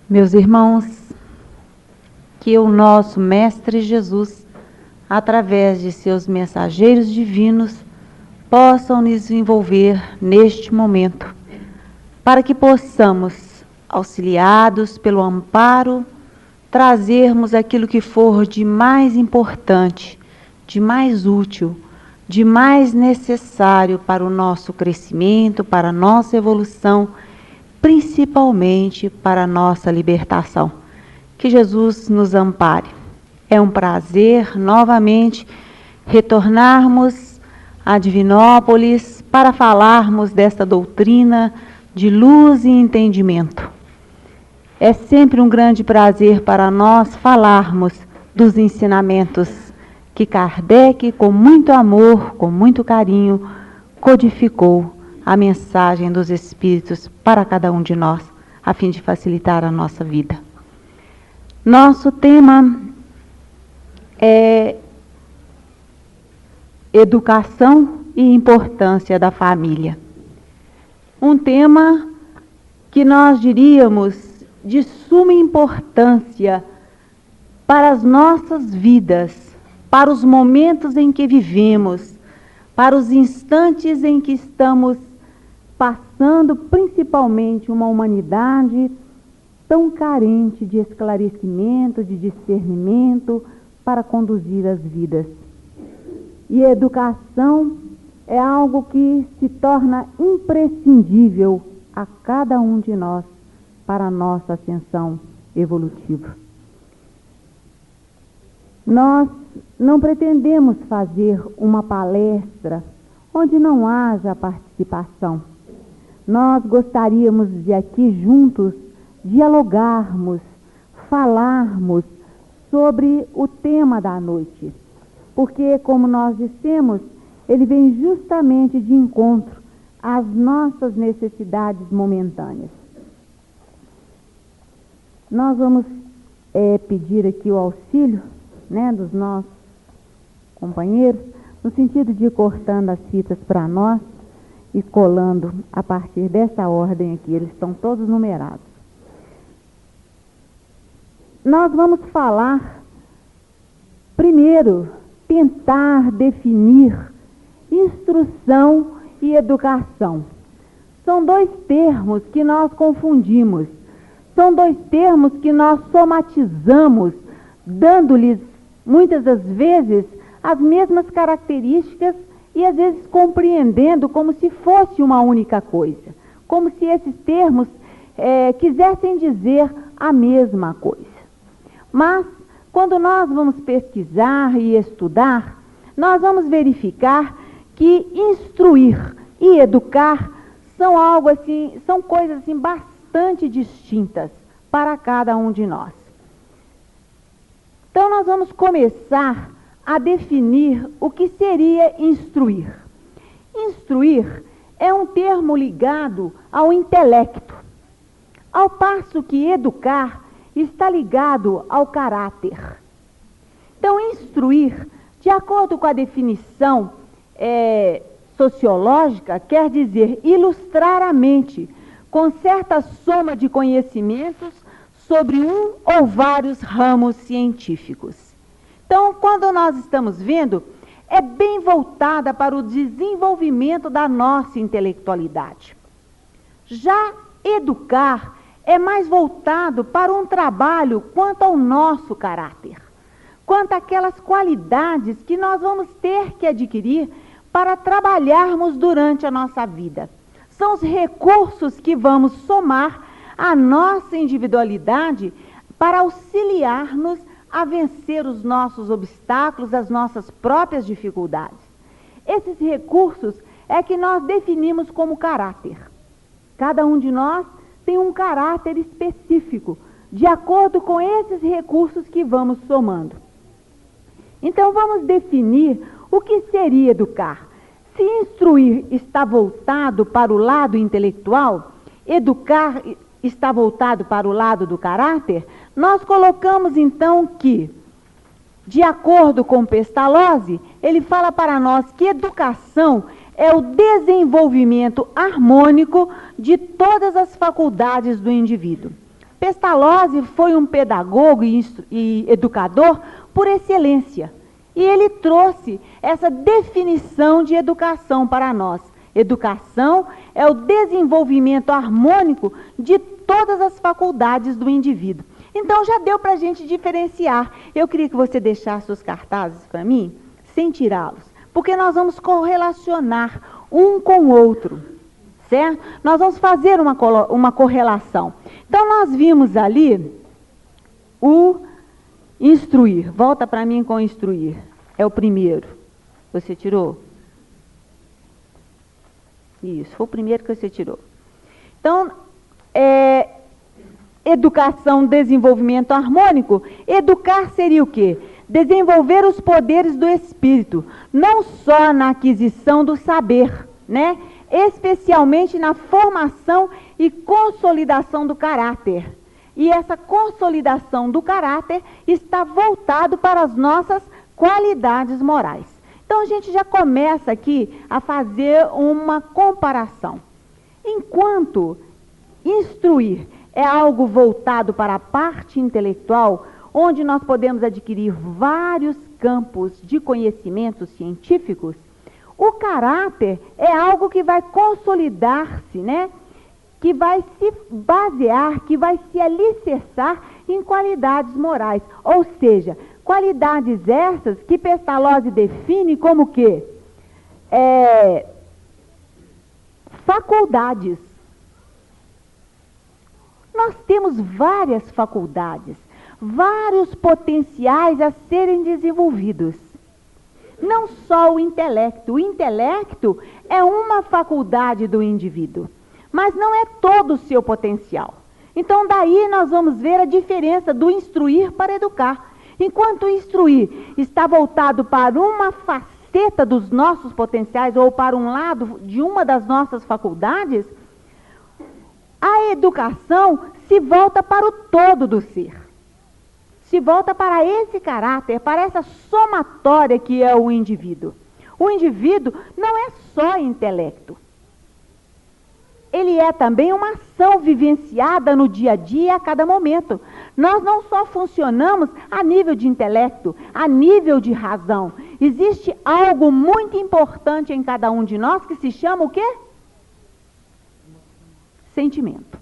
Meus irmãos, que o nosso Mestre Jesus, através de seus mensageiros divinos, possam nos envolver neste momento, para que possamos, auxiliados pelo amparo, trazermos aquilo que for de mais importante, de mais útil, de mais necessário para o nosso crescimento, para a nossa evolução, principalmente para a nossa libertação. Que Jesus nos ampare. É um prazer novamente retornarmos a Divinópolis para falarmos desta doutrina de luz e entendimento. É sempre um grande prazer para nós falarmos dos ensinamentos que Kardec, com muito amor, com muito carinho, codificou a mensagem dos Espíritos para cada um de nós, a fim de facilitar a nossa vida. Nosso tema é educação e importância da família. Um tema que nós diríamos de suma importância para as nossas vidas, para os momentos em que vivemos, para os instantes em que estamos passando, principalmente uma humanidade tão carente de esclarecimento, de discernimento para conduzir as vidas. E a educação é algo que se torna imprescindível a cada um de nós para a nossa ascensão evolutiva. Nós não pretendemos fazer uma palestra onde não haja participação. Nós gostaríamos de aqui juntos dialogarmos, falarmos sobre o tema da noite, porque, como nós dissemos, ele vem justamente de encontro às nossas necessidades momentâneas. Nós vamos pedir aqui o auxílio, dos nossos companheiros, no sentido de ir cortando as fitas para nós e colando a partir dessa ordem aqui, eles estão todos numerados. Nós vamos falar, primeiro, tentar definir instrução e educação. São dois termos que nós confundimos, são dois termos que nós somatizamos, dando-lhes, muitas das vezes, as mesmas características e, às vezes, compreendendo como se fosse uma única coisa, como se esses termos quisessem dizer a mesma coisa. Mas, quando nós vamos pesquisar e estudar, nós vamos verificar que instruir e educar são algo assim, são coisas assim bastante distintas para cada um de nós. Então, nós vamos começar a definir o que seria instruir. Instruir é um termo ligado ao intelecto, ao passo que educar está ligado ao caráter. Então, instruir, de acordo com a definição sociológica, quer dizer ilustrar a mente com certa soma de conhecimentos sobre um ou vários ramos científicos. Então, quando nós estamos vendo, é bem voltada para o desenvolvimento da nossa intelectualidade. Já educar é mais voltado para um trabalho quanto ao nosso caráter, quanto àquelas qualidades que nós vamos ter que adquirir para trabalharmos durante a nossa vida. São os recursos que vamos somar à nossa individualidade para auxiliar-nos a vencer os nossos obstáculos, as nossas próprias dificuldades. Esses recursos é que nós definimos como caráter. Cada um de nós tem um caráter específico, de acordo com esses recursos que vamos somando. Então, vamos definir o que seria educar. Se instruir está voltado para o lado intelectual, educar está voltado para o lado do caráter, nós colocamos então que, de acordo com Pestalozzi, ele fala para nós que educação é o desenvolvimento harmônico de todas as faculdades do indivíduo. Pestalozzi foi um pedagogo e educador por excelência. E ele trouxe essa definição de educação para nós. Educação é o desenvolvimento harmônico de todas as faculdades do indivíduo. Então, já deu para a gente diferenciar. Eu queria que você deixasse os cartazes para mim, sem tirá-los, porque nós vamos correlacionar um com o outro, certo? Nós vamos fazer uma correlação. Então, nós vimos ali o instruir. Volta para mim com instruir. É o primeiro. Você tirou? Isso, foi o primeiro que você tirou. Então, educação, desenvolvimento harmônico. Educar seria o quê? Desenvolver os poderes do espírito, não só na aquisição do saber, né? Especialmente na formação e consolidação do caráter. E essa consolidação do caráter está voltado para as nossas qualidades morais. Então, a gente já começa aqui a fazer uma comparação. Enquanto instruir é algo voltado para a parte intelectual, onde nós podemos adquirir vários campos de conhecimentos científicos, o caráter é algo que vai consolidar-se, né? Que vai se basear, que vai se alicerçar em qualidades morais. Ou seja, qualidades essas que Pestalozzi define como o quê? Faculdades. Nós temos várias faculdades, vários potenciais a serem desenvolvidos. Não só o intelecto é uma faculdade do indivíduo, mas não é todo o seu potencial. Então, daí nós vamos ver a diferença do instruir para educar. Enquanto o instruir está voltado para uma faceta dos nossos potenciais ou para um lado de uma das nossas faculdades, a educação se volta para o todo do ser. Se volta para esse caráter, para essa somatória que é o indivíduo. O indivíduo não é só intelecto. Ele é também uma ação vivenciada no dia a dia, a cada momento. Nós não só funcionamos a nível de intelecto, a nível de razão. Existe algo muito importante em cada um de nós que se chama o quê? Sentimento,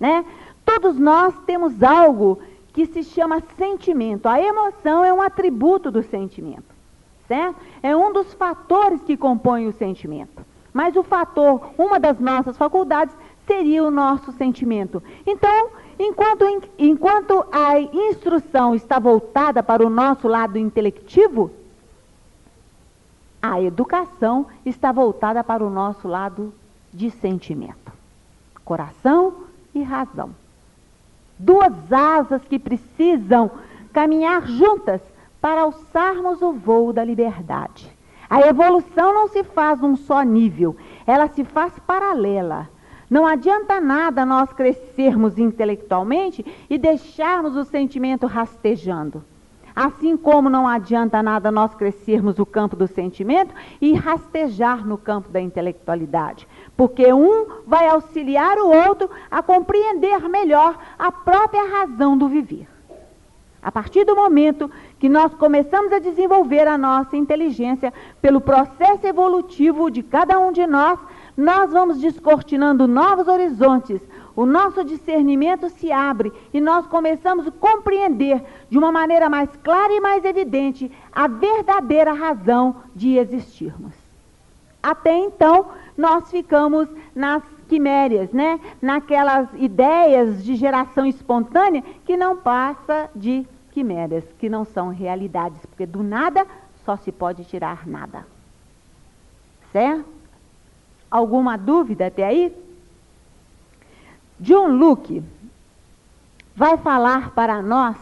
né? Todos nós temos algo que se chama sentimento. A emoção é um atributo do sentimento, certo? É um dos fatores que compõem o sentimento. Mas o fator, uma das nossas faculdades, seria o nosso sentimento. Então, enquanto a instrução está voltada para o nosso lado intelectivo, a educação está voltada para o nosso lado de sentimento. Coração e razão. Duas asas que precisam caminhar juntas para alçarmos o voo da liberdade. A evolução não se faz num só nível, ela se faz paralela. Não adianta nada nós crescermos intelectualmente e deixarmos o sentimento rastejando. Assim como não adianta nada nós crescermos no campo do sentimento e rastejar no campo da intelectualidade. Porque um vai auxiliar o outro a compreender melhor a própria razão do viver. A partir do momento que nós começamos a desenvolver a nossa inteligência pelo processo evolutivo de cada um de nós, nós vamos descortinando novos horizontes, o nosso discernimento se abre e nós começamos a compreender de uma maneira mais clara e mais evidente a verdadeira razão de existirmos. Até então, nós ficamos nas quimérias, né? Naquelas ideias de geração espontânea que não passa de quimérias, que não são realidades, porque do nada só se pode tirar nada. Certo? Alguma dúvida até aí? John Locke vai falar para nós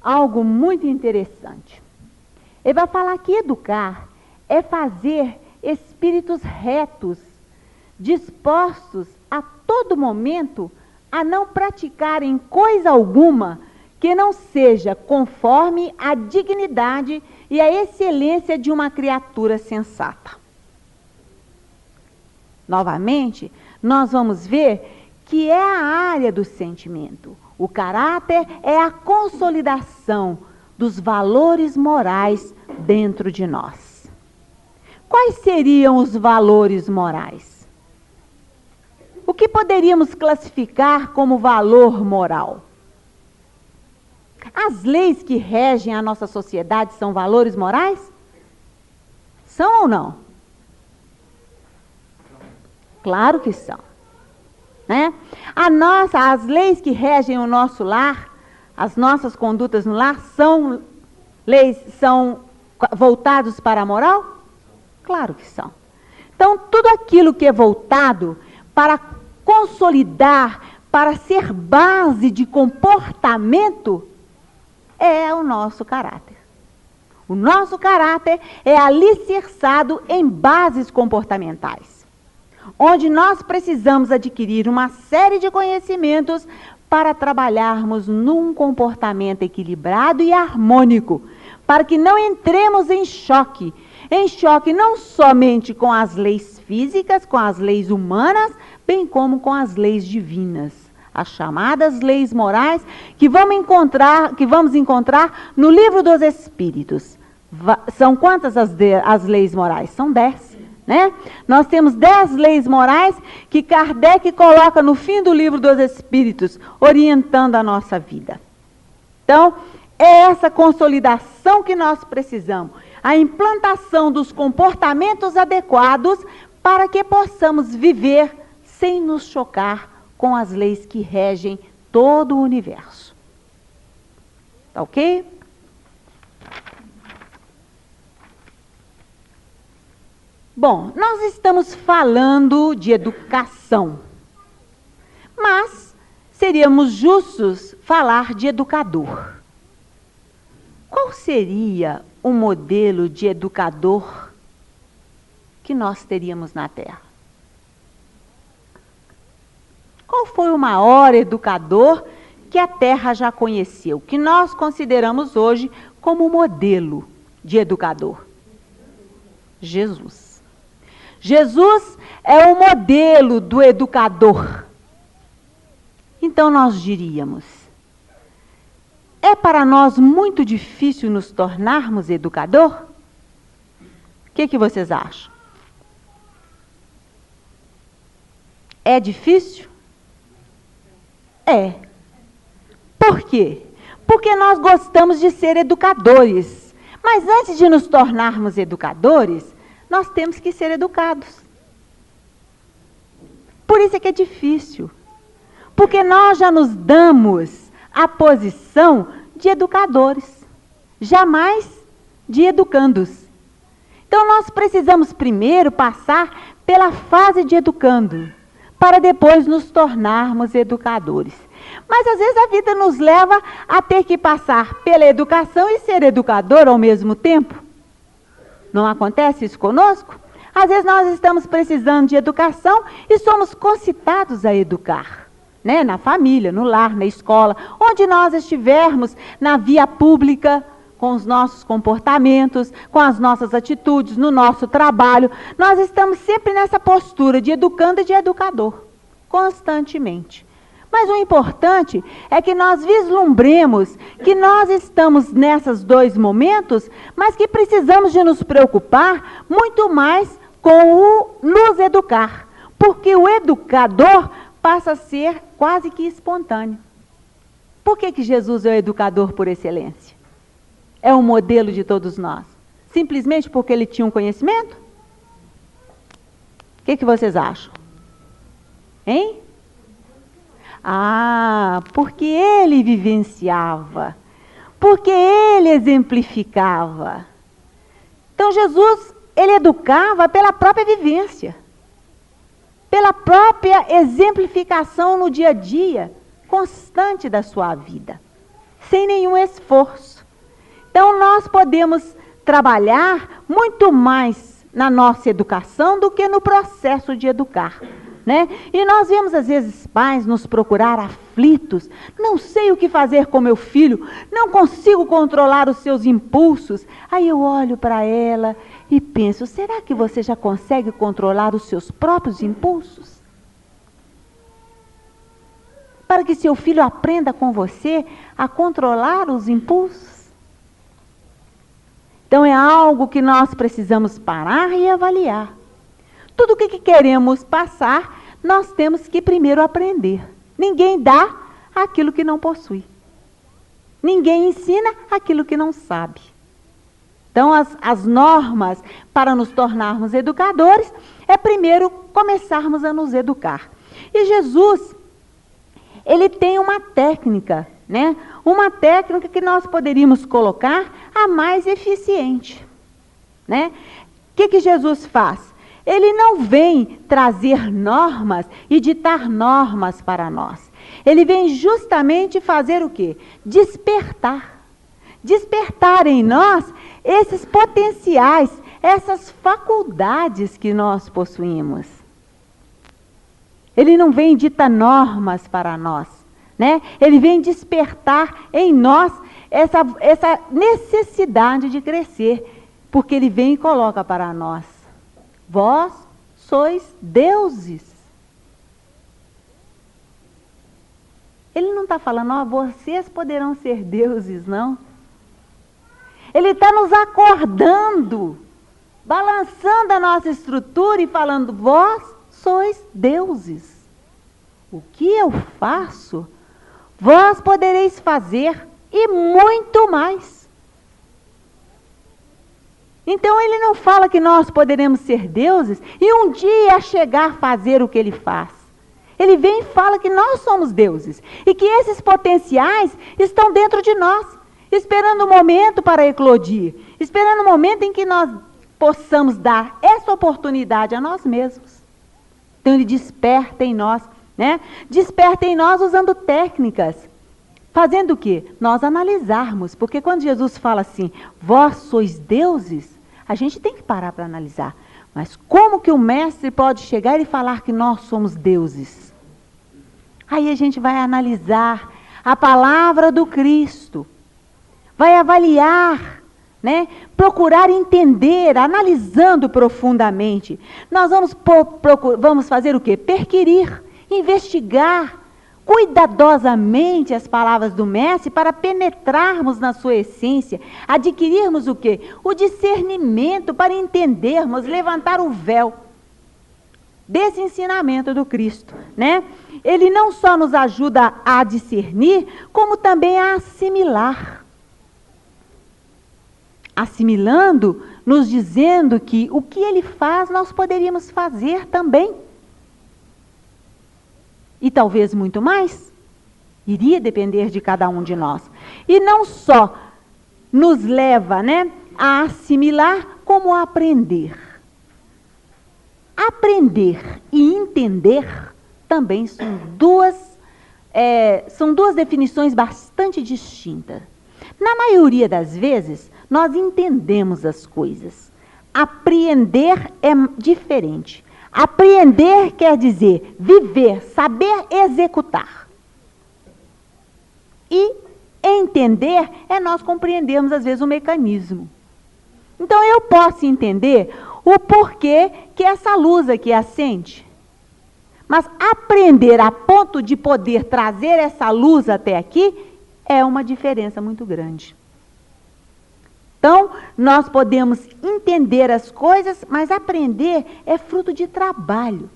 algo muito interessante. Ele vai falar que educar é fazer espíritos retos, dispostos a todo momento a não praticarem coisa alguma que não seja conforme a dignidade e a excelência de uma criatura sensata. Novamente, nós vamos ver que é a área do sentimento. O caráter é a consolidação dos valores morais dentro de nós. Quais seriam os valores morais? O que poderíamos classificar como valor moral? As leis que regem a nossa sociedade são valores morais? São ou não? Claro que são. Né? As leis que regem o nosso lar, as nossas condutas no lar, são voltadas para a moral? Claro que são. Então, tudo aquilo que é voltado para consolidar, para ser base de comportamento, é o nosso caráter. O nosso caráter é alicerçado em bases comportamentais, onde nós precisamos adquirir uma série de conhecimentos para trabalharmos num comportamento equilibrado e harmônico, para que não entremos em choque não somente com as leis físicas, com as leis humanas, bem como com as leis divinas, as chamadas leis morais que vamos encontrar no Livro dos Espíritos. São quantas as leis morais? São 10. Né? Nós temos 10 leis morais que Kardec coloca no fim do Livro dos Espíritos, orientando a nossa vida. Então, é essa consolidação que nós precisamos, a implantação dos comportamentos adequados para que possamos viver sem nos chocar com as leis que regem todo o universo. Tá ok? Bom, nós estamos falando de educação, mas seríamos justos falar de educador. Qual seria o modelo de educador que nós teríamos na Terra? Qual foi o maior educador que a Terra já conheceu, que nós consideramos hoje como modelo de educador? Jesus. Jesus é o modelo do educador. Então nós diríamos, é para nós muito difícil nos tornarmos educador? O que vocês acham? É difícil? É. Por quê? Porque nós gostamos de ser educadores. Mas antes de nos tornarmos educadores, nós temos que ser educados. Por isso é que é difícil. Porque nós já nos damos a posição de educadores, jamais de educandos. Então nós precisamos primeiro passar pela fase de educando, para depois nos tornarmos educadores. Mas às vezes a vida nos leva a ter que passar pela educação e ser educador ao mesmo tempo. Não acontece isso conosco? Às vezes nós estamos precisando de educação e somos concitados a educar, né? Na família, no lar, na escola, onde nós estivermos, na via pública, com os nossos comportamentos, com as nossas atitudes, no nosso trabalho. Nós estamos sempre nessa postura de educando e de educador, constantemente. Mas o importante é que nós vislumbremos que nós estamos nesses dois momentos, mas que precisamos de nos preocupar muito mais com o nos educar. Porque o educador passa a ser quase que espontâneo. Por que Jesus é o educador por excelência? É um modelo de todos nós. Simplesmente porque ele tinha um conhecimento? O que vocês acham? Hein? Porque ele vivenciava, porque ele exemplificava. Então Jesus, ele educava pela própria vivência, pela própria exemplificação no dia a dia, constante da sua vida, sem nenhum esforço. Então nós podemos trabalhar muito mais na nossa educação do que no processo de educar. Né? E nós vemos às vezes pais nos procurar aflitos, não sei o que fazer com meu filho, não consigo controlar os seus impulsos. Aí eu olho para ela e penso, será que você já consegue controlar os seus próprios impulsos? para que seu filho aprenda com você a controlar os impulsos? Então é algo que nós precisamos parar e avaliar. Tudo o que queremos passar, nós temos que primeiro aprender. Ninguém dá aquilo que não possui. Ninguém ensina aquilo que não sabe. Então, as normas para nos tornarmos educadores é primeiro começarmos a nos educar. E Jesus, ele tem uma técnica, né? Uma técnica que nós poderíamos colocar a mais eficiente, né? O que Jesus faz? Ele não vem trazer normas e ditar normas para nós. Ele vem justamente fazer o quê? Despertar. Despertar em nós esses potenciais, essas faculdades que nós possuímos. Ele não vem ditar normas para nós, né? Ele vem despertar em nós essa necessidade de crescer, porque ele vem e coloca para nós: vós sois deuses. Ele não está falando, ó, vocês poderão ser deuses, não. Ele está nos acordando, balançando a nossa estrutura e falando: vós sois deuses. O que eu faço, vós podereis fazer e muito mais. Então ele não fala que nós poderemos ser deuses e um dia chegar a fazer o que ele faz. Ele vem e fala que nós somos deuses e que esses potenciais estão dentro de nós, esperando o momento para eclodir, esperando o momento em que nós possamos dar essa oportunidade a nós mesmos. Então ele desperta em nós, né? Desperta em nós usando técnicas. Fazendo o quê? Nós analisarmos, porque quando Jesus fala assim, vós sois deuses, a gente tem que parar para analisar. Mas como que o mestre pode chegar e falar que nós somos deuses? Aí a gente vai analisar a palavra do Cristo, vai avaliar, né? Procurar entender, analisando profundamente. Nós vamos fazer o quê? Perquirir, investigar cuidadosamente as palavras do mestre para penetrarmos na sua essência, adquirirmos o quê? O discernimento para entendermos, levantar o véu desse ensinamento do Cristo, né? Ele não só nos ajuda a discernir, como também a assimilar. Assimilando, nos dizendo que o que ele faz, nós poderíamos fazer também. E talvez muito mais. Iria depender de cada um de nós. E não só nos leva, né, a assimilar, como a aprender. Aprender e entender também são duas definições bastante distintas. Na maioria das vezes, nós entendemos as coisas. Apreender é diferente. Apreender quer dizer viver, saber executar. E entender é nós compreendermos, às vezes, o mecanismo. Então, eu posso entender o porquê que essa luz aqui acende. Mas aprender a ponto de poder trazer essa luz até aqui é uma diferença muito grande. Então, nós podemos entender as coisas, mas aprender é fruto de trabalho.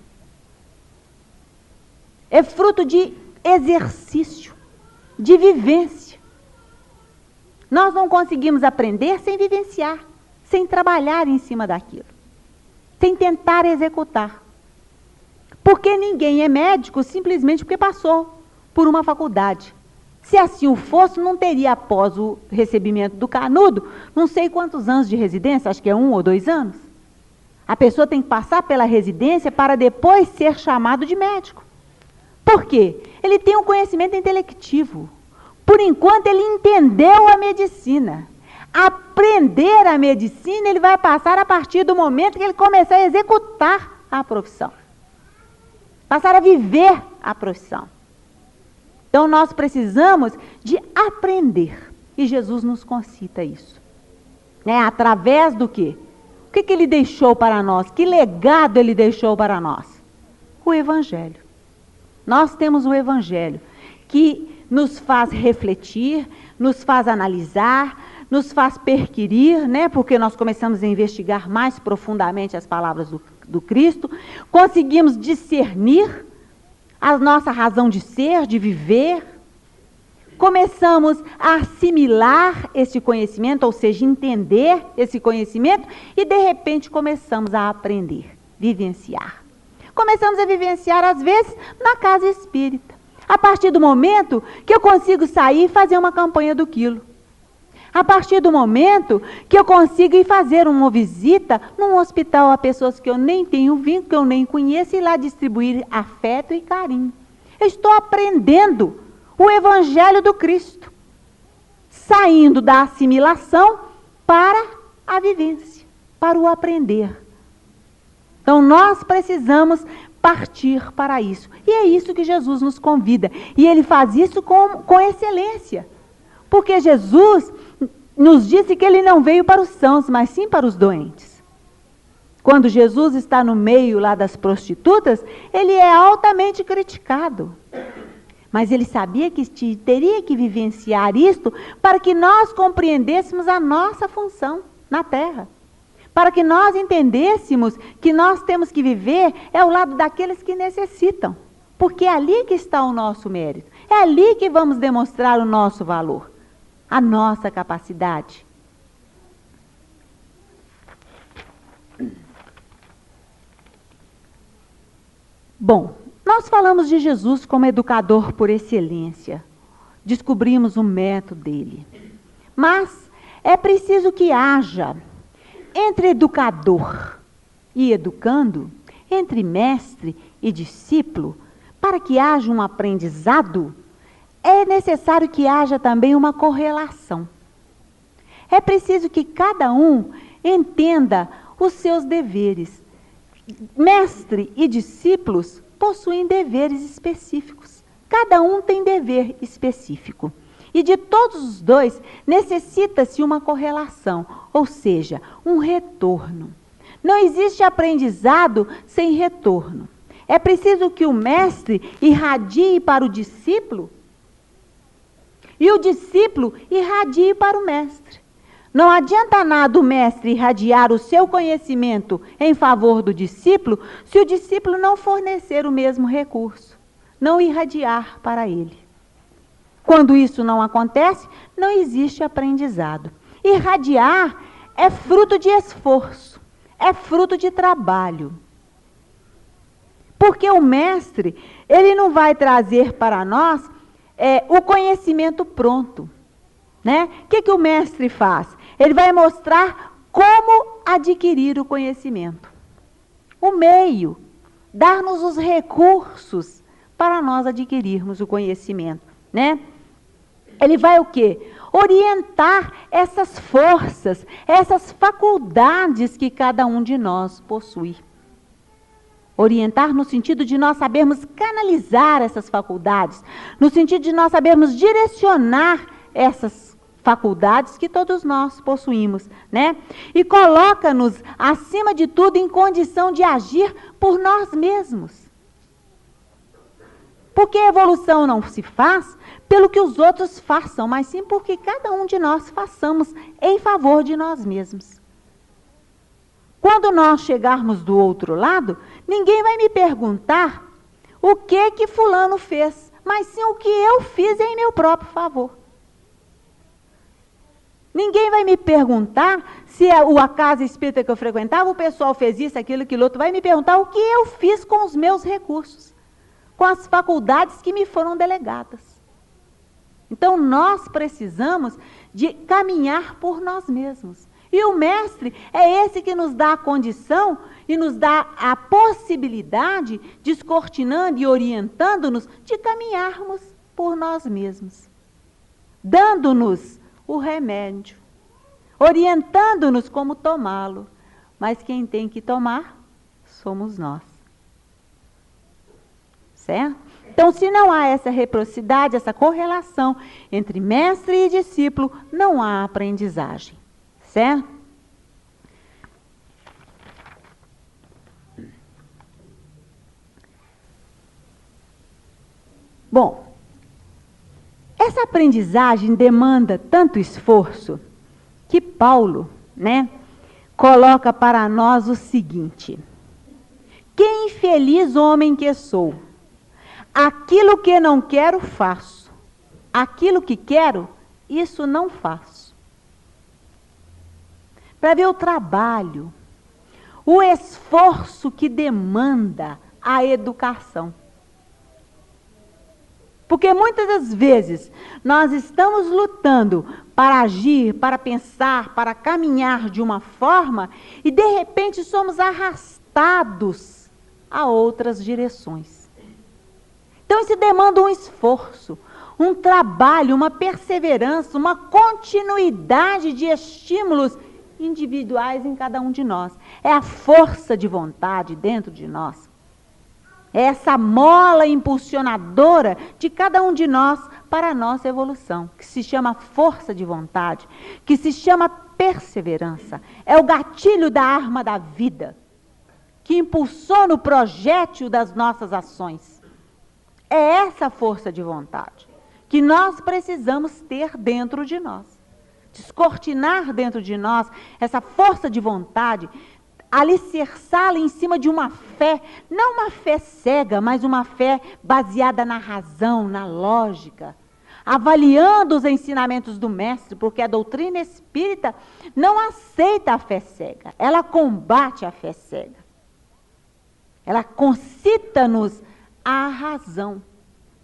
É fruto de exercício, de vivência. Nós não conseguimos aprender sem vivenciar, sem trabalhar em cima daquilo, sem tentar executar. Porque ninguém é médico simplesmente porque passou por uma faculdade. Se assim o fosse, não teria, após o recebimento do canudo, não sei quantos anos de residência, acho que é 1 ou 2 anos. A pessoa tem que passar pela residência para depois ser chamado de médico. Por quê? Ele tem um conhecimento intelectivo. Por enquanto, ele entendeu a medicina. Aprender a medicina, ele vai passar a partir do momento que ele começar a executar a profissão. Passar a viver a profissão. Então, nós precisamos de aprender. E Jesus nos concita isso. Né? Através do quê? O que ele deixou para nós? Que legado ele deixou para nós? O Evangelho. Nós temos o Evangelho. que nos faz refletir, nos faz analisar, nos faz perquirir, né? Porque nós começamos a investigar mais profundamente as palavras do Cristo, conseguimos discernir a nossa razão de ser, de viver, começamos a assimilar esse conhecimento, ou seja, entender esse conhecimento, e de repente começamos a aprender, vivenciar. Começamos a vivenciar, às vezes, na casa espírita. A partir do momento que eu consigo sair e fazer uma campanha do quilo. A partir do momento que eu consigo ir fazer uma visita num hospital a pessoas que eu nem tenho vínculo, que eu nem conheço, e lá distribuir afeto e carinho. Eu estou aprendendo o Evangelho do Cristo, saindo da assimilação para a vivência, para o aprender. Então nós precisamos partir para isso. E é isso que Jesus nos convida. E Ele faz isso com excelência. Porque Jesus nos disse que Ele não veio para os sãos, mas sim para os doentes. Quando Jesus está no meio lá das prostitutas, Ele é altamente criticado. Mas Ele sabia que teria que vivenciar isto para que nós compreendêssemos a nossa função na terra. Para que nós entendêssemos que nós temos que viver ao lado daqueles que necessitam. Porque é ali que está o nosso mérito. É ali que vamos demonstrar o nosso valor, a nossa capacidade. Bom, nós falamos de Jesus como educador por excelência. Descobrimos o método dele. Mas é preciso que haja entre educador e educando, entre mestre e discípulo, para que haja um aprendizado, é necessário que haja também uma correlação. É preciso que cada um entenda os seus deveres. Mestre e discípulos possuem deveres específicos. Cada um tem dever específico. E de todos os dois, necessita-se uma correlação, ou seja, um retorno. Não existe aprendizado sem retorno. É preciso que o mestre irradie para o discípulo e o discípulo irradie para o mestre. Não adianta nada o mestre irradiar o seu conhecimento em favor do discípulo se o discípulo não fornecer o mesmo recurso, não irradiar para ele. Quando isso não acontece, não existe aprendizado. Irradiar é fruto de esforço, é fruto de trabalho. Porque o mestre, ele não vai trazer para nós o conhecimento pronto. Né? O que o mestre faz? Ele vai mostrar como adquirir o conhecimento. O meio, dar-nos os recursos para nós adquirirmos o conhecimento. Né? Ele vai o quê? Orientar essas forças, essas faculdades que cada um de nós possui. Orientar no sentido de nós sabermos canalizar essas faculdades, no sentido de nós sabermos direcionar essas faculdades que todos nós possuímos, né? E coloca-nos, acima de tudo, em condição de agir por nós mesmos. Porque a evolução não se faz pelo que os outros façam, mas sim porque cada um de nós façamos em favor de nós mesmos. Quando nós chegarmos do outro lado, ninguém vai me perguntar o que fulano fez, mas sim o que eu fiz em meu próprio favor. Ninguém vai me perguntar se a casa espírita que eu frequentava, o pessoal fez isso, aquilo outro. Vai me perguntar o que eu fiz com os meus recursos, com as faculdades que me foram delegadas. Então, nós precisamos de caminhar por nós mesmos. E o mestre é esse que nos dá a condição e nos dá a possibilidade, descortinando e orientando-nos, de caminharmos por nós mesmos. Dando-nos o remédio, orientando-nos como tomá-lo. Mas quem tem que tomar somos nós. Certo? Então, se não há essa reciprocidade, essa correlação entre mestre e discípulo, não há aprendizagem. Certo? Bom, Essa aprendizagem demanda tanto esforço que Paulo, coloca para nós o seguinte: que infeliz homem que sou! Aquilo que não quero, faço. Aquilo que quero, isso não faço. Para ver o trabalho, o esforço que demanda a educação. Porque muitas das vezes nós estamos lutando para agir, para pensar, para caminhar de uma forma e de repente somos arrastados a outras direções. Então isso demanda um esforço, um trabalho, uma perseverança, uma continuidade de estímulos individuais em cada um de nós. É a força de vontade dentro de nós. É essa mola impulsionadora de cada um de nós para a nossa evolução, que se chama força de vontade, que se chama perseverança. É o gatilho da arma da vida, que impulsiona o projétil das nossas ações. É essa força de vontade que nós precisamos ter dentro de nós. Descortinar dentro de nós essa força de vontade, alicerçá-la em cima de uma fé, não uma fé cega, mas uma fé baseada na razão, na lógica, avaliando os ensinamentos do mestre, porque a doutrina espírita não aceita a fé cega, ela combate a fé cega. Ela concita-nos à razão,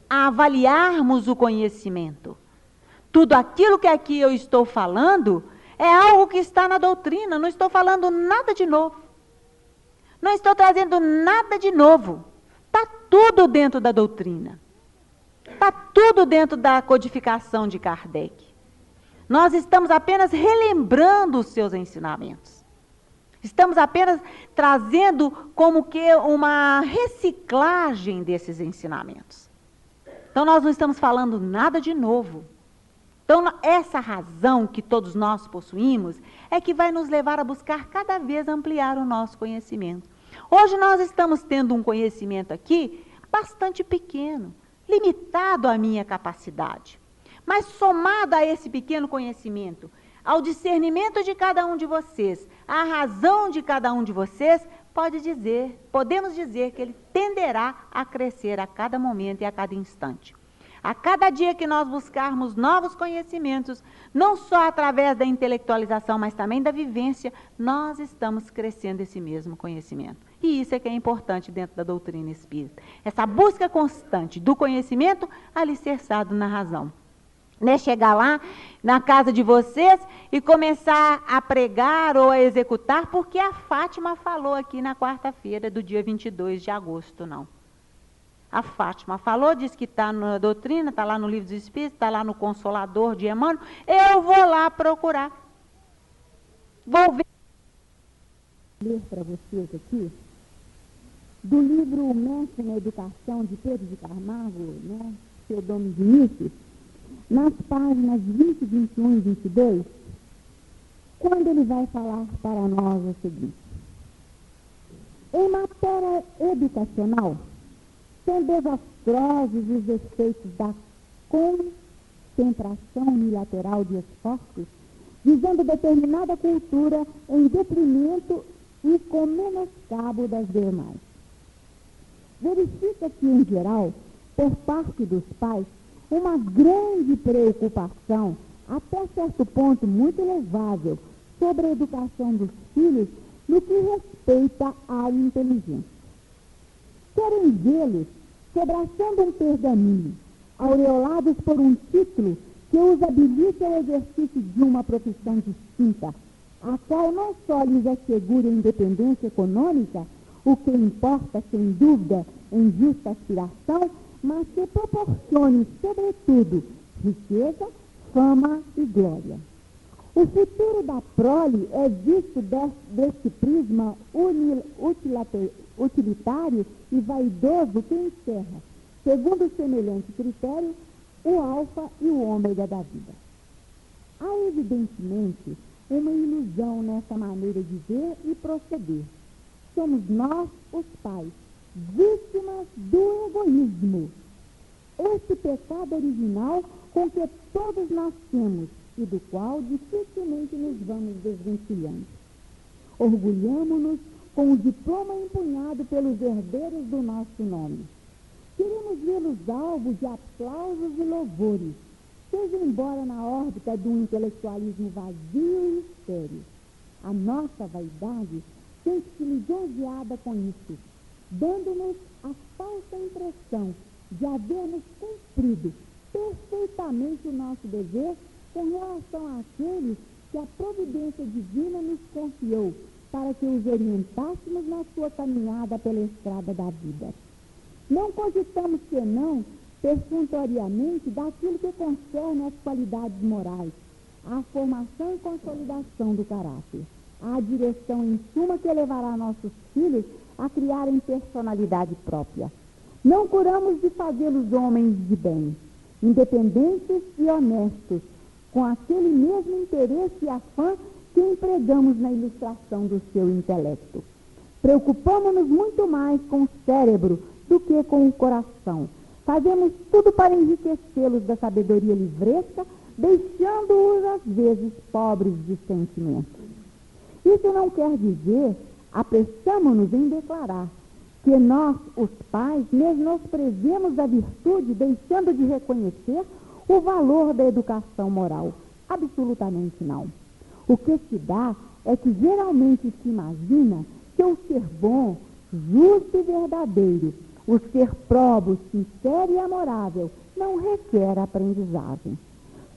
a avaliarmos o conhecimento. Tudo aquilo que aqui eu estou falando é algo que está na doutrina, não estou falando nada de novo. Não estou trazendo nada de novo. Está tudo dentro da doutrina. Está tudo dentro da codificação de Kardec. Nós estamos apenas relembrando os seus ensinamentos. Estamos apenas trazendo como que uma reciclagem desses ensinamentos. Então nós não estamos falando nada de novo. Então, essa razão que todos nós possuímos é que vai nos levar a buscar cada vez ampliar o nosso conhecimento. Hoje nós estamos tendo um conhecimento aqui bastante pequeno, limitado à minha capacidade. Mas somado a esse pequeno conhecimento, ao discernimento de cada um de vocês, à razão de cada um de vocês, podemos dizer que ele tenderá a crescer a cada momento e a cada instante. A cada dia que nós buscarmos novos conhecimentos, não só através da intelectualização, mas também da vivência, nós estamos crescendo esse mesmo conhecimento. E isso é que é importante dentro da doutrina espírita. Essa busca constante do conhecimento alicerçado na razão. Não é chegar lá na casa de vocês e começar a pregar ou a executar, porque a Fátima falou aqui na quarta-feira do dia 22 de agosto, não. A Fátima falou, disse que está na doutrina, está lá no Livro dos Espíritos, está lá no Consolador de Emmanuel. Eu vou lá procurar. Vou ler para vocês aqui, do livro O Mestre na Educação, de Pedro de Camargo, seu Dom Vinícius, nas páginas 20, 21 e 22, quando ele vai falar para nós o seguinte: em matéria educacional, são desastrosos os efeitos da concentração unilateral de esforços, visando determinada cultura em detrimento e com menoscabo das demais. Verifica-se, em geral, por parte dos pais, uma grande preocupação, até certo ponto muito elevável, sobre a educação dos filhos no que respeita à inteligência. Querem vê-los sobraçando um pergaminho, aureolados por um título que os habilite ao exercício de uma profissão distinta, a qual não só lhes assegure a independência econômica, o que importa, sem dúvida, em justa aspiração, mas que proporcione, sobretudo, riqueza, fama e glória. O futuro da prole é visto deste prisma utilitário e vaidoso que encerra, segundo semelhante critério, o alfa e o ômega da vida. Há, evidentemente, uma ilusão nessa maneira de ver e proceder. Somos nós, os pais, vítimas do egoísmo. Este pecado original com que todos nós temos e do qual dificilmente nos vamos desvencilhando. Orgulhamo-nos com o diploma empunhado pelos herdeiros do nosso nome. Queremos vê-los alvos de aplausos e louvores, seja embora na órbita de um intelectualismo vazio e estéril. A nossa vaidade sente-se lisonjeada com isso, dando-nos a falsa impressão de havermos cumprido perfeitamente o nosso dever com relação àqueles que a providência divina nos confiou para que os orientássemos na sua caminhada pela estrada da vida. Não cogitamos senão perfunctoriamente daquilo que concerne às qualidades morais, à formação e consolidação do caráter, à direção em suma que levará nossos filhos a criarem personalidade própria. Não curamos de fazê-los homens de bem, independentes e honestos, com aquele mesmo interesse e afã que empregamos na ilustração do seu intelecto. Preocupamos-nos muito mais com o cérebro do que com o coração. Fazemos tudo para enriquecê-los da sabedoria livresca, deixando-os às vezes pobres de sentimentos. Isso não quer dizer, apressamo-nos em declarar, que nós, os pais, menosprezemos a virtude, deixando de reconhecer o valor da educação moral. Absolutamente não. O que se dá é que geralmente se imagina que o ser bom, justo e verdadeiro, o ser probo, sincero e amorável, não requer aprendizagem.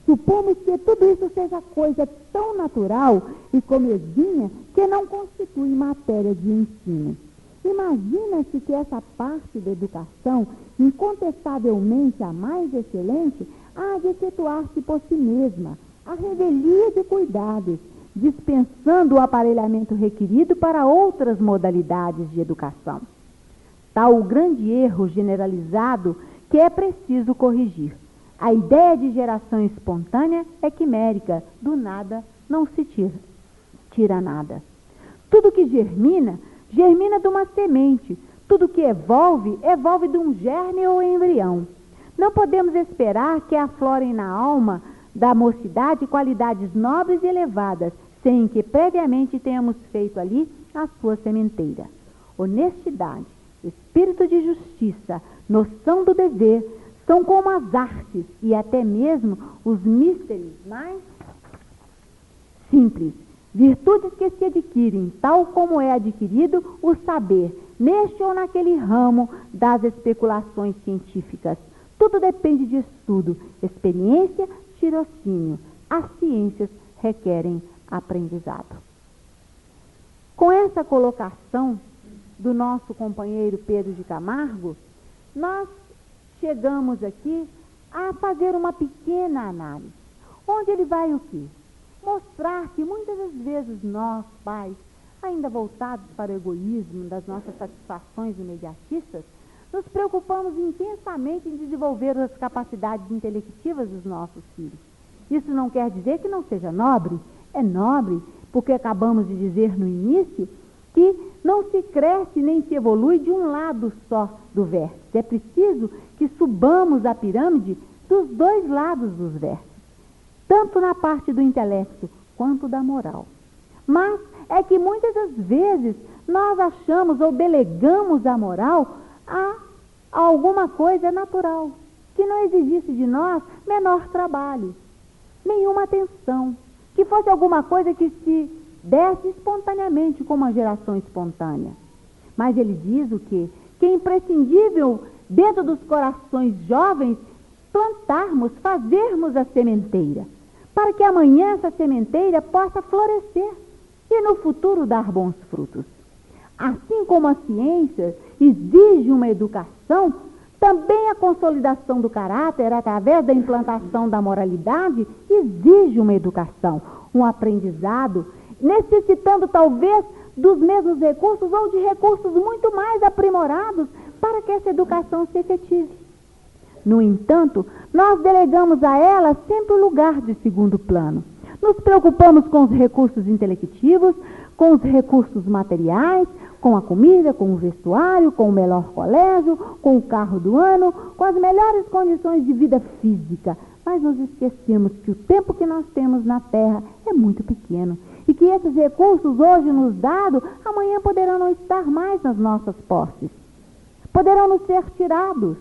Supomos que tudo isso seja coisa tão natural e comezinha que não constitui matéria de ensino. Imagina-se que essa parte da educação, incontestavelmente a mais excelente, há de efetuar-se por si mesma, a revelia de cuidados, dispensando o aparelhamento requerido para outras modalidades de educação. Tal o grande erro generalizado que é preciso corrigir. A ideia de geração espontânea é quimérica, do nada não se tira nada. Tudo que germina, germina de uma semente. Tudo que evolve, evolve de um germe ou embrião. Não podemos esperar que aflorem na alma da mocidade qualidades nobres e elevadas, sem que previamente tenhamos feito ali a sua sementeira. Honestidade, espírito de justiça, noção do dever, são como as artes e até mesmo os místeres mais simples, virtudes que se adquirem, tal como é adquirido o saber, neste ou naquele ramo das especulações científicas. Tudo depende de estudo, experiência, tirocínio. As ciências requerem aprendizado. Com essa colocação do nosso companheiro Pedro de Camargo, nós chegamos aqui a fazer uma pequena análise, onde ele vai o quê? Mostrar que muitas das vezes nós, pais, ainda voltados para o egoísmo das nossas satisfações imediatistas, nos preocupamos intensamente em desenvolver as capacidades intelectivas dos nossos filhos. Isso não quer dizer que não seja nobre, é nobre, porque acabamos de dizer no início que não se cresce nem se evolui de um lado só do vértice. É preciso que subamos a pirâmide dos dois lados dos vértices, tanto na parte do intelecto quanto da moral. Mas é que muitas das vezes nós achamos ou delegamos a moral a alguma coisa natural, que não exigisse de nós menor trabalho, nenhuma atenção, que fosse alguma coisa que se desse espontaneamente, como a geração espontânea. Mas ele diz o quê? Que é imprescindível, dentro dos corações jovens, plantarmos, fazermos a sementeira, para que amanhã essa sementeira possa florescer e no futuro dar bons frutos. Assim como a ciência exige uma educação, também a consolidação do caráter, através da implantação da moralidade, exige uma educação, um aprendizado, necessitando talvez dos mesmos recursos ou de recursos muito mais aprimorados para que essa educação se efetive. No entanto, nós delegamos a ela sempre o lugar de segundo plano. Nos preocupamos com os recursos intelectivos, com os recursos materiais, com a comida, com o vestuário, com o melhor colégio, com o carro do ano, com as melhores condições de vida física. mas nos esquecemos que o tempo que nós temos na Terra é muito pequeno e que esses recursos hoje nos dados, amanhã poderão não estar mais nas nossas posses, poderão nos ser tirados.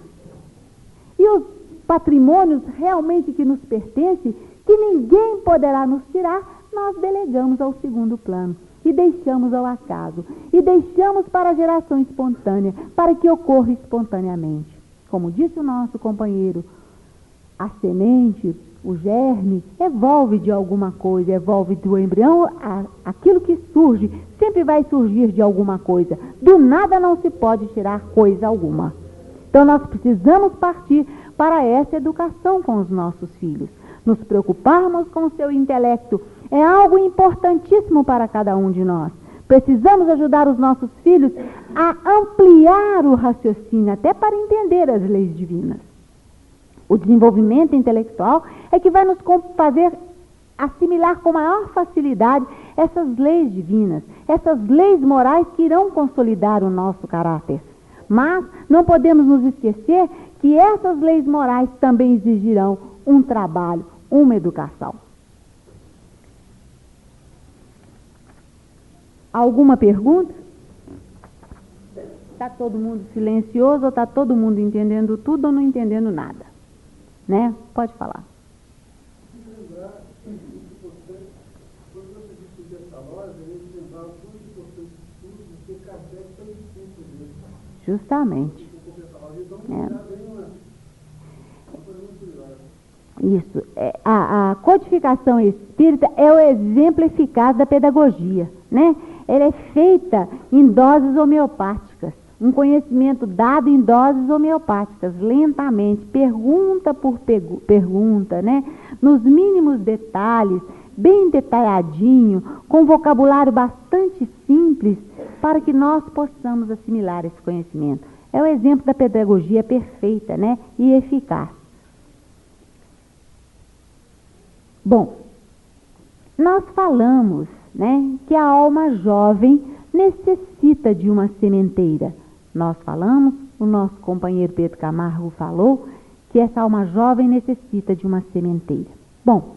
E os patrimônios realmente que nos pertencem, que ninguém poderá nos tirar, nós delegamos ao segundo plano e deixamos ao acaso, e deixamos para a geração espontânea, para que ocorra espontaneamente. Como disse o nosso companheiro, a semente, o germe, evolve de alguma coisa, evolve do embrião, aquilo que surge, sempre vai surgir de alguma coisa. Do nada não se pode tirar coisa alguma. Então nós precisamos partir para essa educação com os nossos filhos. Nos preocuparmos com o seu intelecto é algo importantíssimo para cada um de nós. Precisamos ajudar os nossos filhos a ampliar o raciocínio, até para entender as leis divinas. O desenvolvimento intelectual é que vai nos fazer assimilar com maior facilidade essas leis divinas, essas leis morais que irão consolidar o nosso caráter. Mas não podemos nos esquecer que essas leis morais também exigirão um trabalho, uma educação. Alguma pergunta? Está todo mundo silencioso ou está todo mundo entendendo tudo ou não entendendo nada? Né? Pode falar. Justamente. Isso. A codificação espírita é o exemplo eficaz da pedagogia, né? Ela é feita em doses homeopáticas. Um conhecimento dado em doses homeopáticas, lentamente, pergunta por pergunta, né? Nos mínimos detalhes, bem detalhadinho, com vocabulário bastante simples, para que nós possamos assimilar esse conhecimento. É o exemplo da pedagogia perfeita, né? E eficaz. Bom, nós falamos, né, que a alma jovem necessita de uma sementeira. Nós falamos, o nosso companheiro Pedro Camargo falou, que essa alma jovem necessita de uma sementeira. Bom,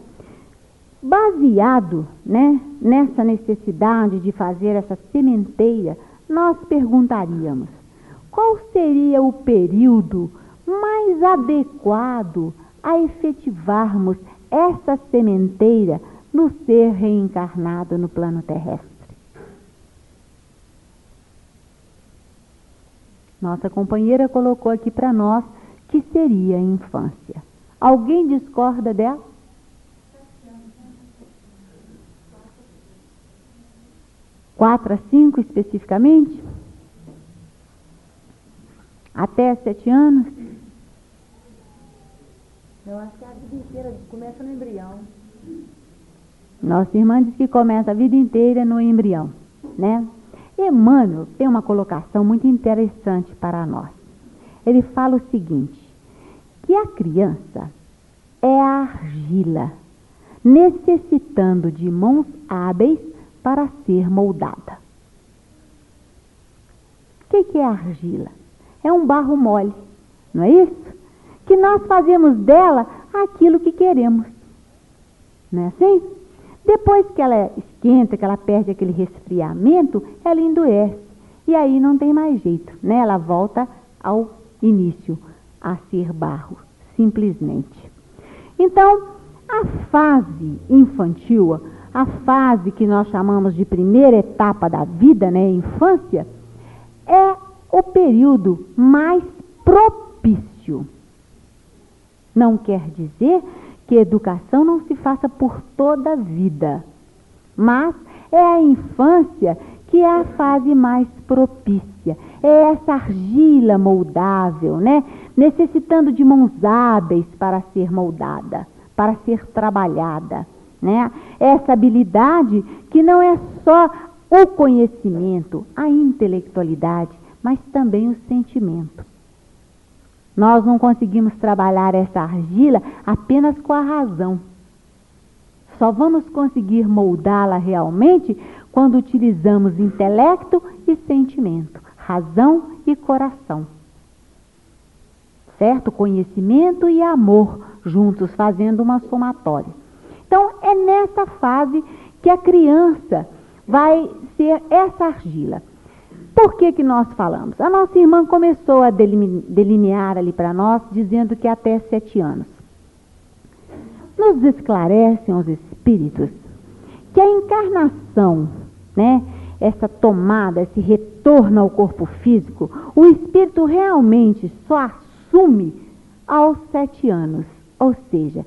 baseado, né, nessa necessidade de fazer essa sementeira, nós perguntaríamos, qual seria o período mais adequado a efetivarmos essa sementeira no ser reencarnado no plano terrestre? Nossa companheira colocou aqui para nós que seria a infância. Alguém discorda dela? 4 a 5 especificamente? Até 7 anos? Eu acho que a vida inteira começa no embrião. Nossa irmã diz que começa a vida inteira no embrião, né? Emmanuel tem uma colocação muito interessante para nós. Ele fala o seguinte, que a criança é a argila, necessitando de mãos hábeis para ser moldada. O que é argila? É um barro mole, não é isso? Que nós fazemos dela aquilo que queremos. Não é assim? Depois que ela esquenta, que ela perde aquele resfriamento, ela endurece. E aí não tem mais jeito, né? Ela volta ao início, a ser barro, simplesmente. Então, a fase infantil, a fase que nós chamamos de primeira etapa da vida, né? Infância, é o período mais propício. Não quer dizer que a educação não se faça por toda a vida, mas é a infância que é a fase mais propícia, é essa argila moldável, né? Necessitando de mãos hábeis para ser moldada, para ser trabalhada, né? Essa habilidade que não é só o conhecimento, a intelectualidade, mas também o sentimento. Nós não conseguimos trabalhar essa argila apenas com a razão. Só vamos conseguir moldá-la realmente quando utilizamos intelecto e sentimento, razão e coração. Certo? Conhecimento e amor juntos, fazendo uma somatória. Então, é nessa fase que a criança vai ser essa argila. Por que nós falamos? A nossa irmã começou a delinear ali para nós, dizendo que até 7 anos. Nos esclarecem os espíritos que a encarnação, né, essa tomada, esse retorno ao corpo físico, o espírito realmente só assume aos 7 anos. Ou seja,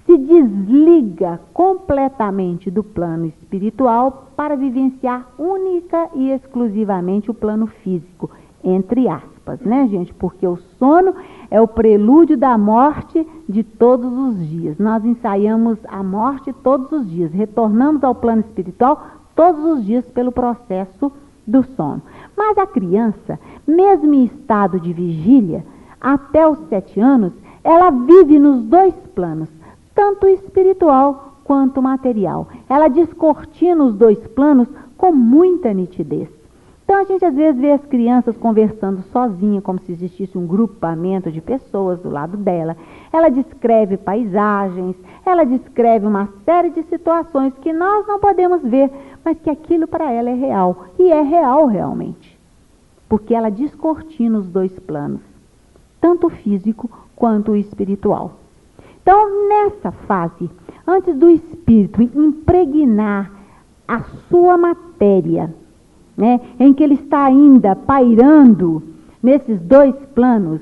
se desliga completamente do plano espiritual para vivenciar única e exclusivamente o plano físico, entre aspas, né, gente? Porque o sono é o prelúdio da morte de todos os dias. Nós ensaiamos a morte todos os dias, retornamos ao plano espiritual todos os dias pelo processo do sono. Mas a criança, mesmo em estado de vigília, até os 7 anos, ela vive nos 2 planos, tanto espiritual quanto material. Ela descortina os 2 planos com muita nitidez. Então a gente às vezes vê as crianças conversando sozinha, como se existisse um grupamento de pessoas do lado dela. Ela descreve paisagens, ela descreve uma série de situações que nós não podemos ver, mas que aquilo para ela é real. E é real realmente. Porque ela descortina os 2 planos, tanto o físico quanto o espiritual. Então, nessa fase, antes do espírito impregnar a sua matéria, né, em que ele está ainda pairando nesses 2 planos,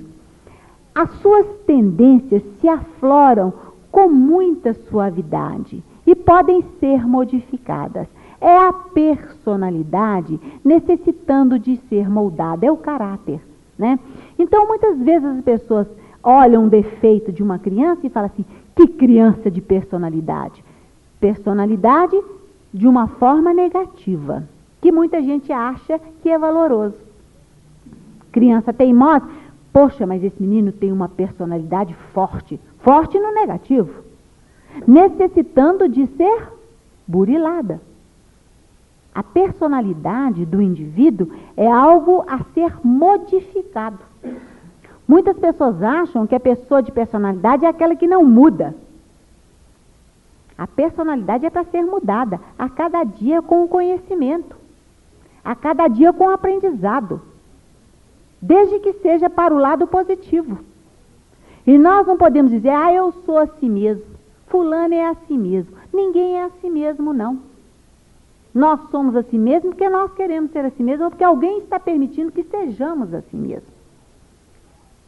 as suas tendências se afloram com muita suavidade e podem ser modificadas. É a personalidade necessitando de ser moldada, é o caráter, né? Então, muitas vezes as pessoas olham um defeito de uma criança e falam assim, que criança de personalidade. Personalidade de uma forma negativa, que muita gente acha que é valoroso. Criança teimosa, poxa, mas esse menino tem uma personalidade forte. Forte no negativo. Necessitando de ser burilada. A personalidade do indivíduo é algo a ser modificado. Muitas pessoas acham que a pessoa de personalidade é aquela que não muda. A personalidade é para ser mudada a cada dia com o conhecimento, a cada dia com o aprendizado, desde que seja para o lado positivo. E nós não podemos dizer, eu sou assim mesmo, fulano é assim mesmo. Ninguém é assim mesmo, não. Nós somos assim mesmo porque nós queremos ser assim mesmo, ou porque alguém está permitindo que sejamos assim mesmo.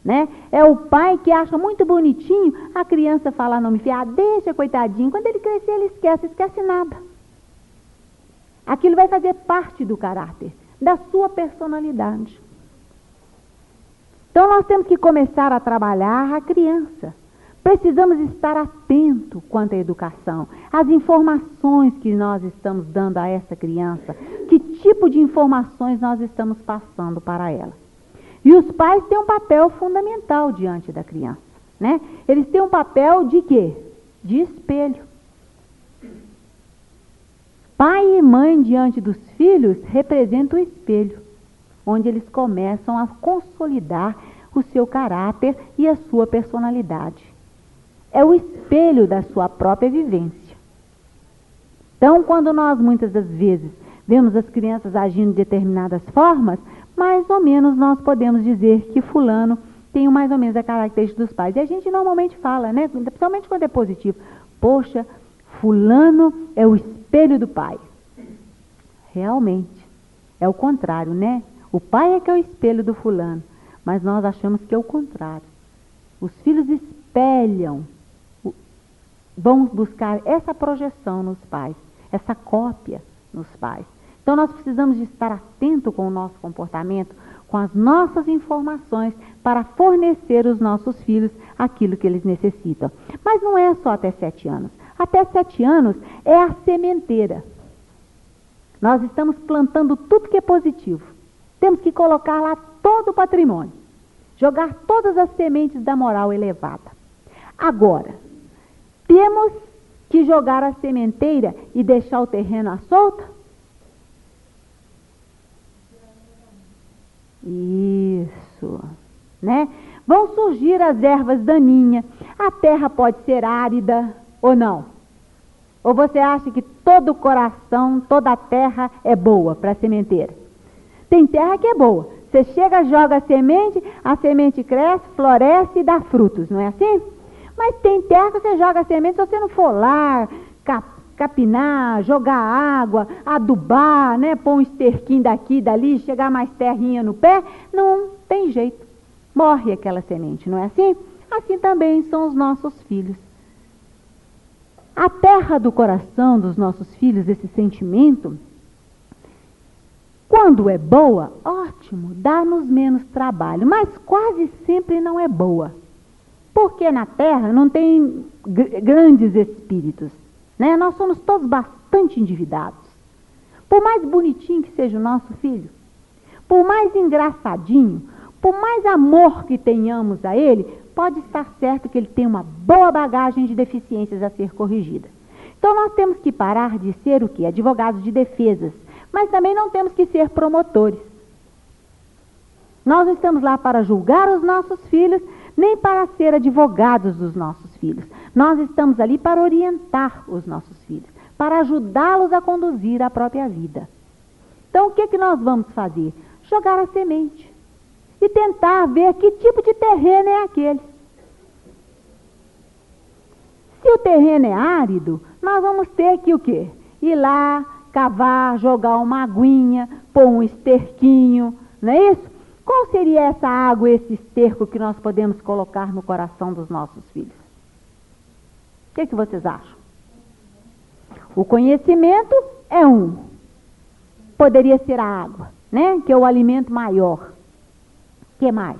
Né? É o pai que acha muito bonitinho a criança falar nome feio, deixa coitadinho, quando ele crescer ele esquece nada. Aquilo vai fazer parte do caráter, da sua personalidade. Então nós temos que começar a trabalhar a criança. Precisamos estar atentos quanto à educação, às informações que nós estamos dando a essa criança, que tipo de informações nós estamos passando para ela. E os pais têm um papel fundamental diante da criança, né? Eles têm um papel de quê? De espelho. Pai e mãe diante dos filhos representam o espelho, onde eles começam a consolidar o seu caráter e a sua personalidade. É o espelho da sua própria vivência. Então, quando nós muitas das vezes vemos as crianças agindo de determinadas formas, mais ou menos nós podemos dizer que fulano tem mais ou menos a característica dos pais. E a gente normalmente fala, né, principalmente quando é positivo, poxa, fulano é o espelho do pai. Realmente, é o contrário, né? O pai é que é o espelho do fulano, mas nós achamos que é o contrário. Os filhos espelham, vão buscar essa projeção nos pais, essa cópia nos pais. Então nós precisamos de estar atento com o nosso comportamento, com as nossas informações, para fornecer aos nossos filhos aquilo que eles necessitam. Mas não é só até 7 anos. Até 7 anos é a sementeira. Nós estamos plantando tudo que é positivo. Temos que colocar lá todo o patrimônio. Jogar todas as sementes da moral elevada. Agora, temos que jogar a sementeira e deixar o terreno à solta? Isso, né? Vão surgir as ervas daninhas. A terra pode ser árida ou não? Ou você acha que todo o coração, toda a terra é boa para a sementeira? Tem terra que é boa. Você chega, joga a semente cresce, floresce e dá frutos, não é assim? Mas tem terra que você joga a semente, se você não for lá, capinar, jogar água, adubar, né? Pôr um esterquinho daqui e dali, chegar mais terrinha no pé, não tem jeito. Morre aquela semente, não é assim? Assim também são os nossos filhos. A terra do coração dos nossos filhos, esse sentimento, quando é boa, ótimo, dá-nos menos trabalho, mas quase sempre não é boa. Porque na terra não tem grandes espíritos, né? Nós somos todos bastante endividados. Por mais bonitinho que seja o nosso filho, por mais engraçadinho, por mais amor que tenhamos a ele, pode estar certo que ele tem uma boa bagagem de deficiências a ser corrigida. Então nós temos que parar de ser o quê? Advogados de defesas, mas também não temos que ser promotores. Nós não estamos lá para julgar os nossos filhos, nem para ser advogados dos nossos filhos. Nós estamos ali para orientar os nossos filhos, para ajudá-los a conduzir a própria vida. Então o que nós vamos fazer? Jogar a semente e tentar ver que tipo de terreno é aquele. Se o terreno é árido, nós vamos ter que o quê? Ir lá, cavar, jogar uma aguinha, pôr um esterquinho, não é isso? Qual seria essa água, esse esterco que nós podemos colocar no coração dos nossos filhos? O que vocês acham? O conhecimento é um. Poderia ser a água, né? Que é o alimento maior. O que mais?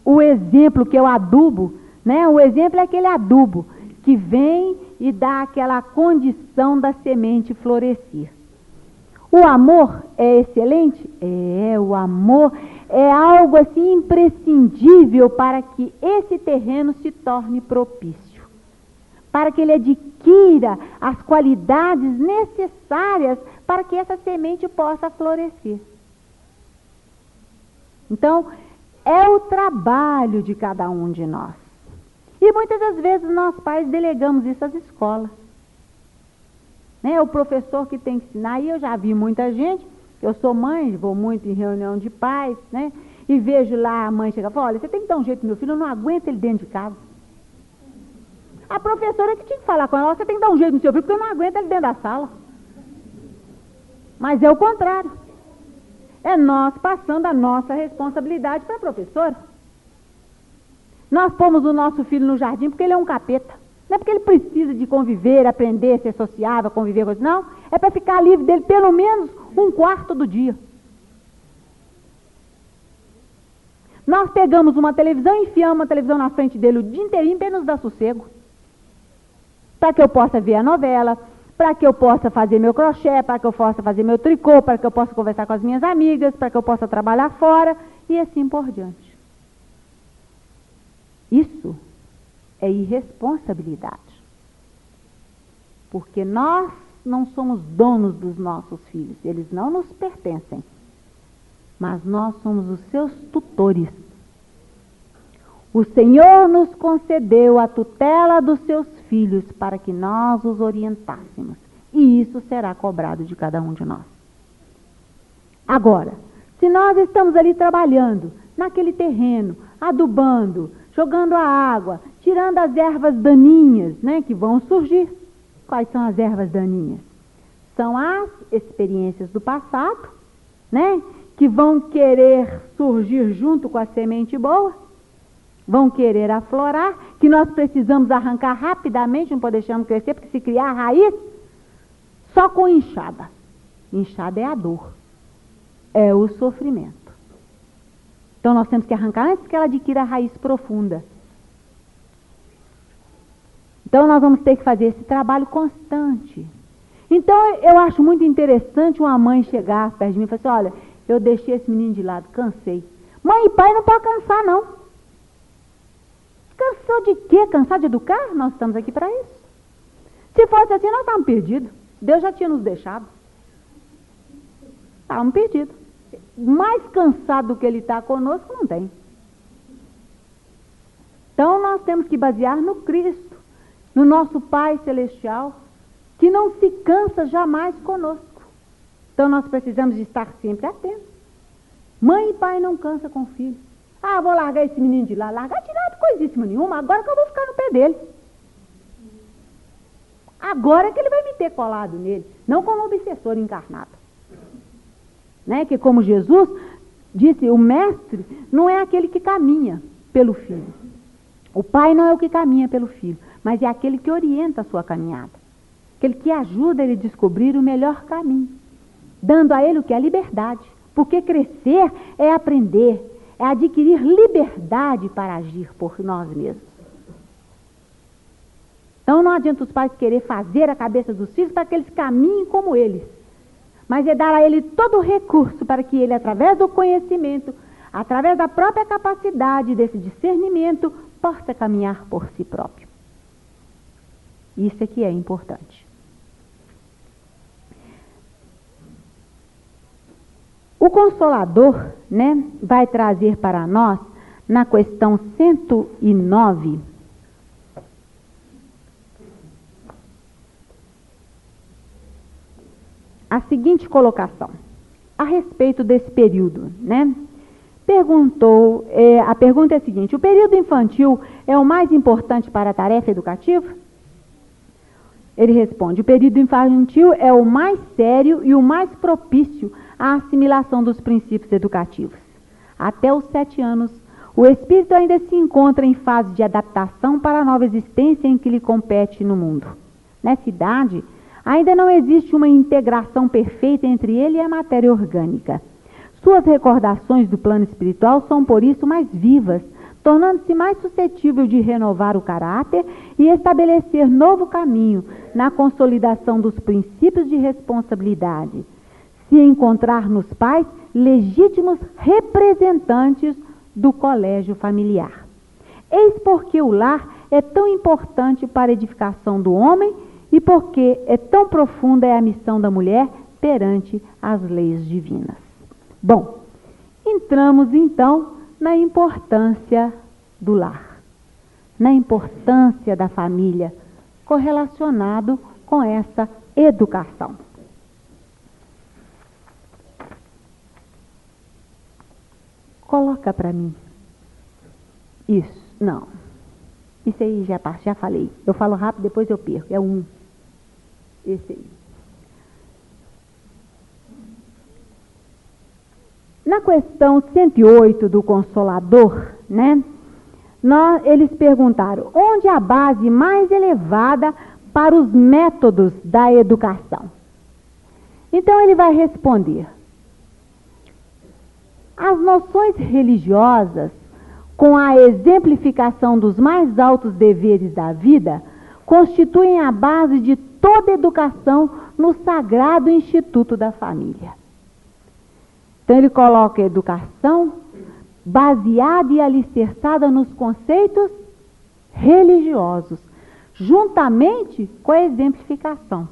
O exemplo, que é o adubo, né? O exemplo é aquele adubo que vem e dá aquela condição da semente florescer. O amor é excelente? O amor é algo assim imprescindível para que esse terreno se torne propício, para que ele adquira as qualidades necessárias para que essa semente possa florescer. Então, é o trabalho de cada um de nós. E muitas das vezes nós pais delegamos isso às escolas. Né? O professor que tem que ensinar, e eu já vi muita gente, eu sou mãe, vou muito em reunião de pais, né? E vejo lá a mãe chegar e falar, olha, você tem que dar um jeito no meu filho, eu não aguento ele dentro de casa. A professora que tinha que falar com ela, você tem que dar um jeito no seu filho, porque eu não aguento ele dentro da sala. Mas é o contrário. É nós passando a nossa responsabilidade para a professora. Nós pomos o nosso filho no jardim porque ele é um capeta. Não é porque ele precisa de conviver, aprender, ser sociável, conviver com isso. Não, é para ficar livre dele pelo menos um quarto do dia. Nós pegamos uma televisão e enfiamos a televisão na frente dele o dia inteirinho para ele nos dar sossego. Para que eu possa ver a novela, para que eu possa fazer meu crochê, para que eu possa fazer meu tricô, para que eu possa conversar com as minhas amigas, para que eu possa trabalhar fora e assim por diante. Isso é irresponsabilidade. Porque nós não somos donos dos nossos filhos, eles não nos pertencem, mas nós somos os seus tutores. O Senhor nos concedeu a tutela dos seus filhos para que nós os orientássemos. E isso será cobrado de cada um de nós. Agora, se nós estamos ali trabalhando, naquele terreno, adubando, jogando a água, tirando as ervas daninhas, né, que vão surgir. Quais são as ervas daninhas? São as experiências do passado, né, que vão querer surgir junto com a semente boa, vão querer aflorar, que nós precisamos arrancar rapidamente, não podemos deixar crescer, porque se criar a raiz, só com enxada. Enxada é a dor, é o sofrimento. Então nós temos que arrancar antes que ela adquira a raiz profunda. Então nós vamos ter que fazer esse trabalho constante. Então eu acho muito interessante uma mãe chegar perto de mim e falar assim, olha, eu deixei esse menino de lado, cansei. Mãe e pai não podem cansar, não. Cansou de quê? Cansar de educar? Nós estamos aqui para isso. Se fosse assim, nós estávamos perdidos. Deus já tinha nos deixado. Estávamos perdidos. Mais cansado do que ele está conosco, não tem. Então nós temos que basear no Cristo, no nosso Pai Celestial, que não se cansa jamais conosco. Então nós precisamos de estar sempre atentos. Mãe e pai não cansa com o filho. Ah, vou largar esse menino de lá. Largar de nada, coisíssima nenhuma. Agora que eu vou ficar no pé dele. Agora que ele vai me ter colado nele. Não como obsessor encarnado. Né? Que como Jesus disse, o mestre não é aquele que caminha pelo filho. O pai não é o que caminha pelo filho, mas é aquele que orienta a sua caminhada. Aquele que ajuda ele a descobrir o melhor caminho. Dando a ele o que é liberdade. Porque crescer é aprender, é adquirir liberdade para agir por nós mesmos. Então não adianta os pais querer fazer a cabeça dos filhos para que eles caminhem como eles. Mas é dar a ele todo o recurso para que ele, através do conhecimento, através da própria capacidade desse discernimento, possa caminhar por si próprio. Isso é que é importante. O Consolador, né, vai trazer para nós, na questão 109, a seguinte colocação, a respeito desse período, né? A pergunta é a seguinte: o período infantil é o mais importante para a tarefa educativa? Ele responde: o período infantil é o mais sério e o mais propício à assimilação dos princípios educativos. Até os 7 anos, o espírito ainda se encontra em fase de adaptação para a nova existência em que lhe compete no mundo. Nessa idade, ainda não existe uma integração perfeita entre ele e a matéria orgânica. Suas recordações do plano espiritual são, por isso, mais vivas, tornando-se mais suscetível de renovar o caráter e estabelecer novo caminho na consolidação dos princípios de responsabilidade, se encontrar nos pais legítimos representantes do colégio familiar. Eis porque o lar é tão importante para a edificação do homem e porque é tão profunda é a missão da mulher perante as leis divinas. Bom, entramos então na importância do lar, na importância da família, correlacionado com essa educação. Coloca para mim. Isso, não. Isso aí já falei. Eu falo rápido, depois eu perco. É 1. Esse aí. Na questão 108 do Consolador, né? Eles perguntaram: onde a base mais elevada para os métodos da educação? Então ele vai responder: as noções religiosas, com a exemplificação dos mais altos deveres da vida, constituem a base de toda educação no sagrado instituto da família. Então ele coloca a educação baseada e alicerçada nos conceitos religiosos, juntamente com a exemplificação.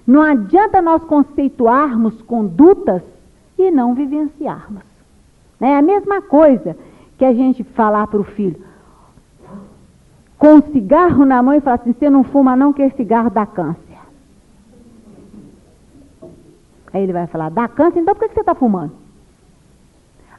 Não adianta nós conceituarmos condutas e não vivenciarmos. É a mesma coisa que a gente falar para o filho, com um cigarro na mão, e falar assim: você não fuma não, que esse cigarro dá câncer. Aí ele vai falar: dá câncer? Então por que você está fumando?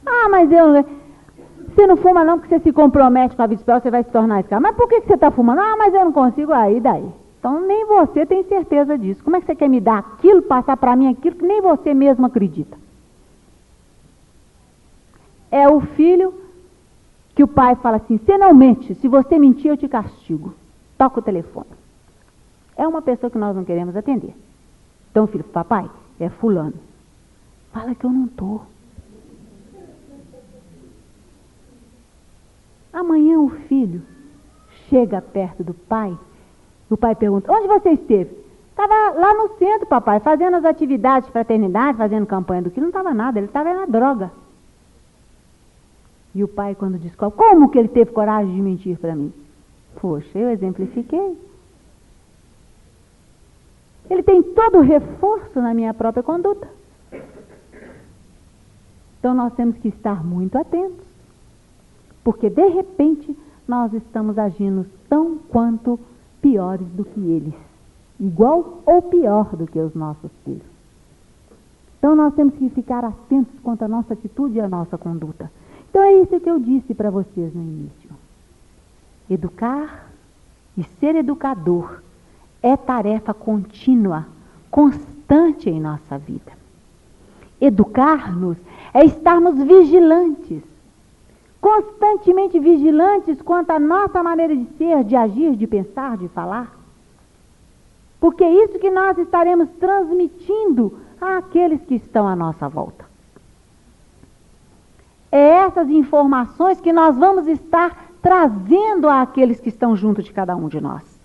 Ah, mas você não fuma não, porque você se compromete com a vida espiritual, você vai se tornar escravo. Mas por que você está fumando? Ah, mas eu não consigo. Aí daí. Então nem você tem certeza disso. Como é que você quer me dar aquilo, passar para mim aquilo que nem você mesmo acredita? É o filho que o pai fala assim: você não mente, se você mentir eu te castigo. Toca o telefone. É uma pessoa que nós não queremos atender. Então o filho: papai, é fulano. Fala que eu não estou. Amanhã o filho chega perto do pai, o pai pergunta: onde você esteve? Estava lá no centro, papai, fazendo as atividades de fraternidade, fazendo campanha do que não estava nada, ele estava na droga. E o pai, quando descobre: como que ele teve coragem de mentir para mim? Poxa, eu exemplifiquei. Ele tem todo o reforço na minha própria conduta. Então nós temos que estar muito atentos, porque de repente nós estamos agindo tão quanto piores do que eles. Igual ou pior do que os nossos filhos. Então nós temos que ficar atentos quanto à nossa atitude e à nossa conduta. Então é isso que eu disse para vocês no início. Educar e ser educador é tarefa contínua, constante em nossa vida. Educar-nos é estarmos vigilantes, constantemente vigilantes quanto à nossa maneira de ser, de agir, de pensar, de falar. Porque é isso que nós estaremos transmitindo àqueles que estão à nossa volta. É essas informações que nós vamos estar trazendo àqueles que estão junto de cada um de nós.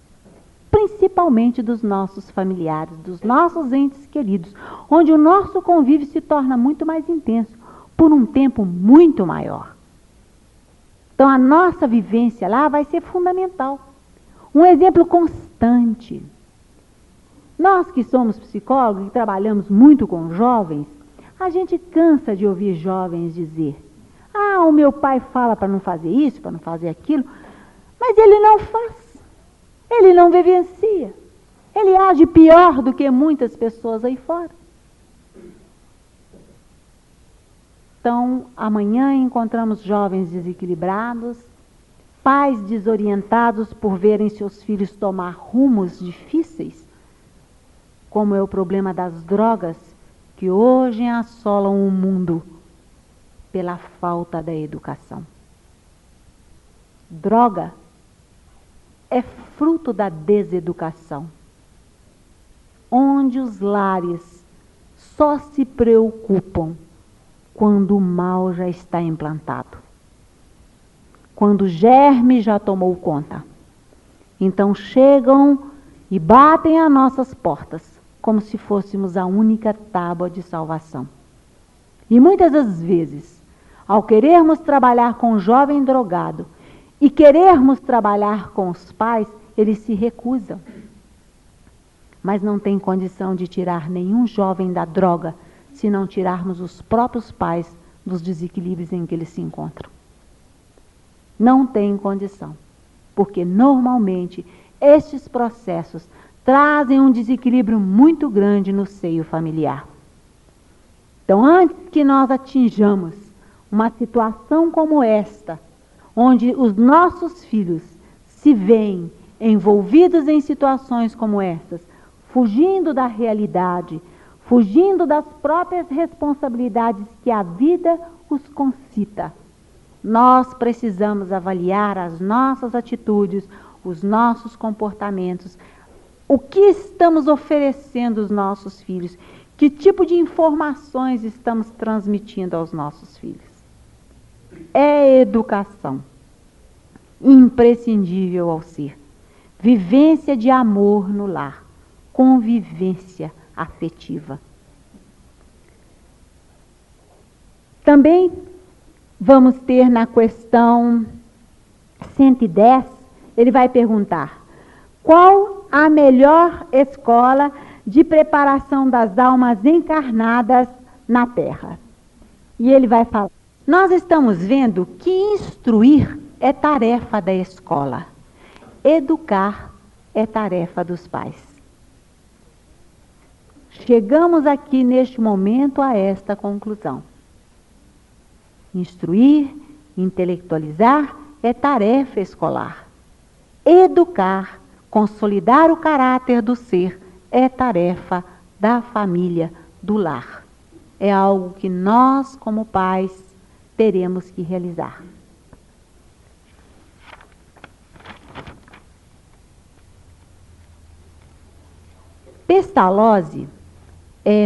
Principalmente dos nossos familiares, dos nossos entes queridos, onde o nosso convívio se torna muito mais intenso, por um tempo muito maior. Então a nossa vivência lá vai ser fundamental. Um exemplo constante. Nós que somos psicólogos e trabalhamos muito com jovens, a gente cansa de ouvir jovens dizer: ah, o meu pai fala para não fazer isso, para não fazer aquilo, mas ele não faz, ele não vivencia, ele age pior do que muitas pessoas aí fora. Então, amanhã encontramos jovens desequilibrados, pais desorientados por verem seus filhos tomar rumos difíceis, como é o problema das drogas, que hoje assolam o mundo pela falta da educação. Droga é fruto da deseducação, onde os lares só se preocupam quando o mal já está implantado, quando o germe já tomou conta. Então chegam e batem às nossas portas, como se fôssemos a única tábua de salvação. E muitas das vezes, ao querermos trabalhar com o jovem drogado e querermos trabalhar com os pais, eles se recusam. Mas não tem condição de tirar nenhum jovem da droga se não tirarmos os próprios pais dos desequilíbrios em que eles se encontram. Não tem condição, porque normalmente estes processos trazem um desequilíbrio muito grande no seio familiar. Então, antes que nós atinjamos uma situação como esta, onde os nossos filhos se veem envolvidos em situações como estas, fugindo da realidade, fugindo das próprias responsabilidades que a vida os concita, nós precisamos avaliar as nossas atitudes, os nossos comportamentos, o que estamos oferecendo aos nossos filhos, que tipo de informações estamos transmitindo aos nossos filhos. É educação imprescindível ao ser. Vivência de amor no lar, convivência afetiva. Também vamos ter na questão 110, ele vai perguntar: qual a melhor escola de preparação das almas encarnadas na Terra? E ele vai falar: nós estamos vendo que instruir é tarefa da escola, educar é tarefa dos pais. Chegamos aqui neste momento a esta conclusão. Instruir, intelectualizar é tarefa escolar. Educar, consolidar o caráter do ser é tarefa da família, do lar. É algo que nós, como pais, teremos que realizar. Pestalozzi,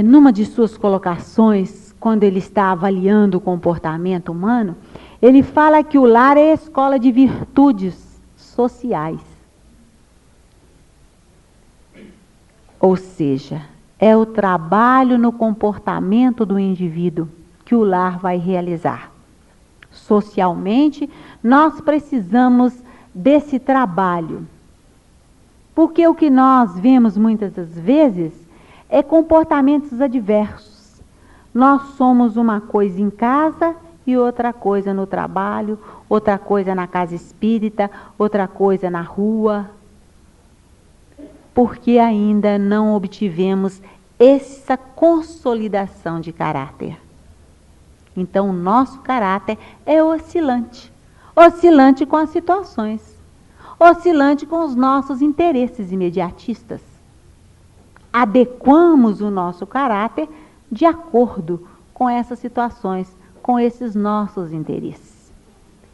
numa de suas colocações, quando ele está avaliando o comportamento humano, ele fala que o lar é a escola de virtudes sociais. Ou seja, é o trabalho no comportamento do indivíduo que o lar vai realizar. Socialmente, nós precisamos desse trabalho. Porque o que nós vemos muitas das vezes é comportamentos adversos. Nós somos uma coisa em casa e outra coisa no trabalho, outra coisa na casa espírita, outra coisa na rua, porque ainda não obtivemos essa consolidação de caráter. Então, o nosso caráter é oscilante, oscilante com as situações, oscilante com os nossos interesses imediatistas. Adequamos o nosso caráter de acordo com essas situações, com esses nossos interesses.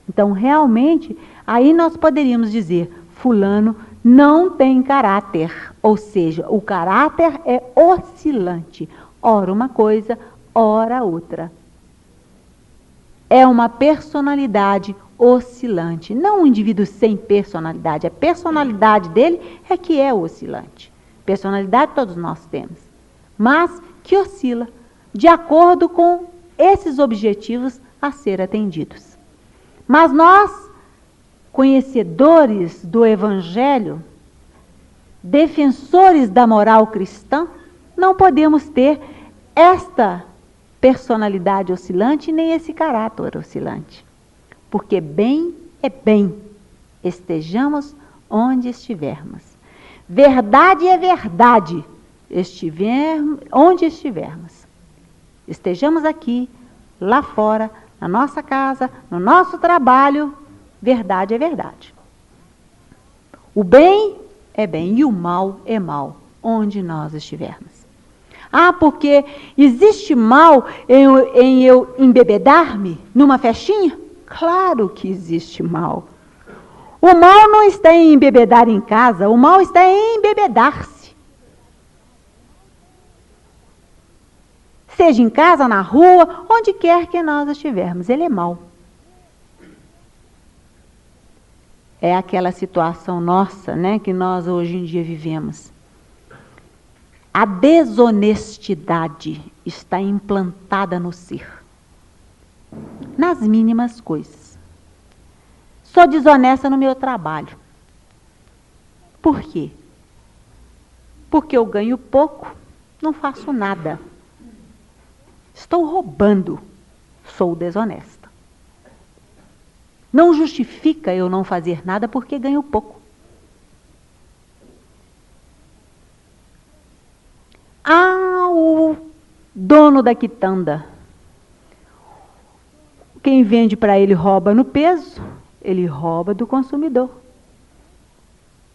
Então, realmente, aí nós poderíamos dizer, fulano não tem caráter, ou seja, o caráter é oscilante, ora uma coisa, ora outra. É uma personalidade oscilante, não um indivíduo sem personalidade, a personalidade dele é que é oscilante. Personalidade todos nós temos, mas que oscila de acordo com esses objetivos a ser atendidos. Mas nós, conhecedores do Evangelho, defensores da moral cristã, não podemos ter esta personalidade oscilante nem esse caráter oscilante. Porque bem é bem, estejamos onde estivermos. Verdade é verdade, onde estivermos. Estejamos aqui, lá fora, na nossa casa, no nosso trabalho, verdade é verdade. O bem é bem e o mal é mal, onde nós estivermos. Ah, porque existe mal em eu embebedar-me numa festinha? Claro que existe mal. O mal não está em embebedar em casa, o mal está em embebedar-se. Seja em casa, na rua, onde quer que nós estivermos, ele é mau. É aquela situação nossa, né, que nós hoje em dia vivemos. A desonestidade está implantada no ser, nas mínimas coisas. Sou desonesta no meu trabalho. Por quê? Porque eu ganho pouco, não faço nada. Estou roubando, sou desonesta. Não justifica eu não fazer nada porque ganho pouco. Ah, o dono da quitanda. Quem vende para ele rouba no peso, ele rouba do consumidor.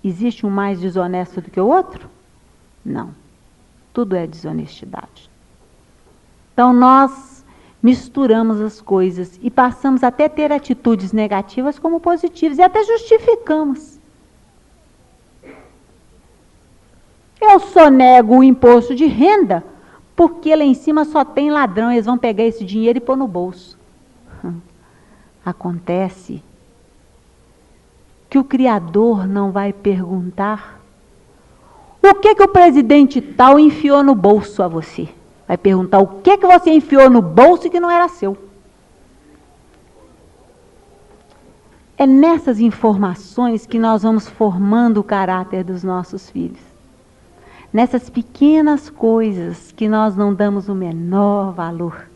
Existe um mais desonesto do que o outro? Não. Tudo é desonestidade. Então nós misturamos as coisas e passamos até a ter atitudes negativas como positivas e até justificamos. Eu sonego o imposto de renda porque lá em cima só tem ladrão, eles vão pegar esse dinheiro e pôr no bolso. Acontece que o Criador não vai perguntar o que o presidente tal enfiou no bolso a você. Vai perguntar o que você enfiou no bolso que não era seu. É nessas informações que nós vamos formando o caráter dos nossos filhos. Nessas pequenas coisas que nós não damos o menor valor.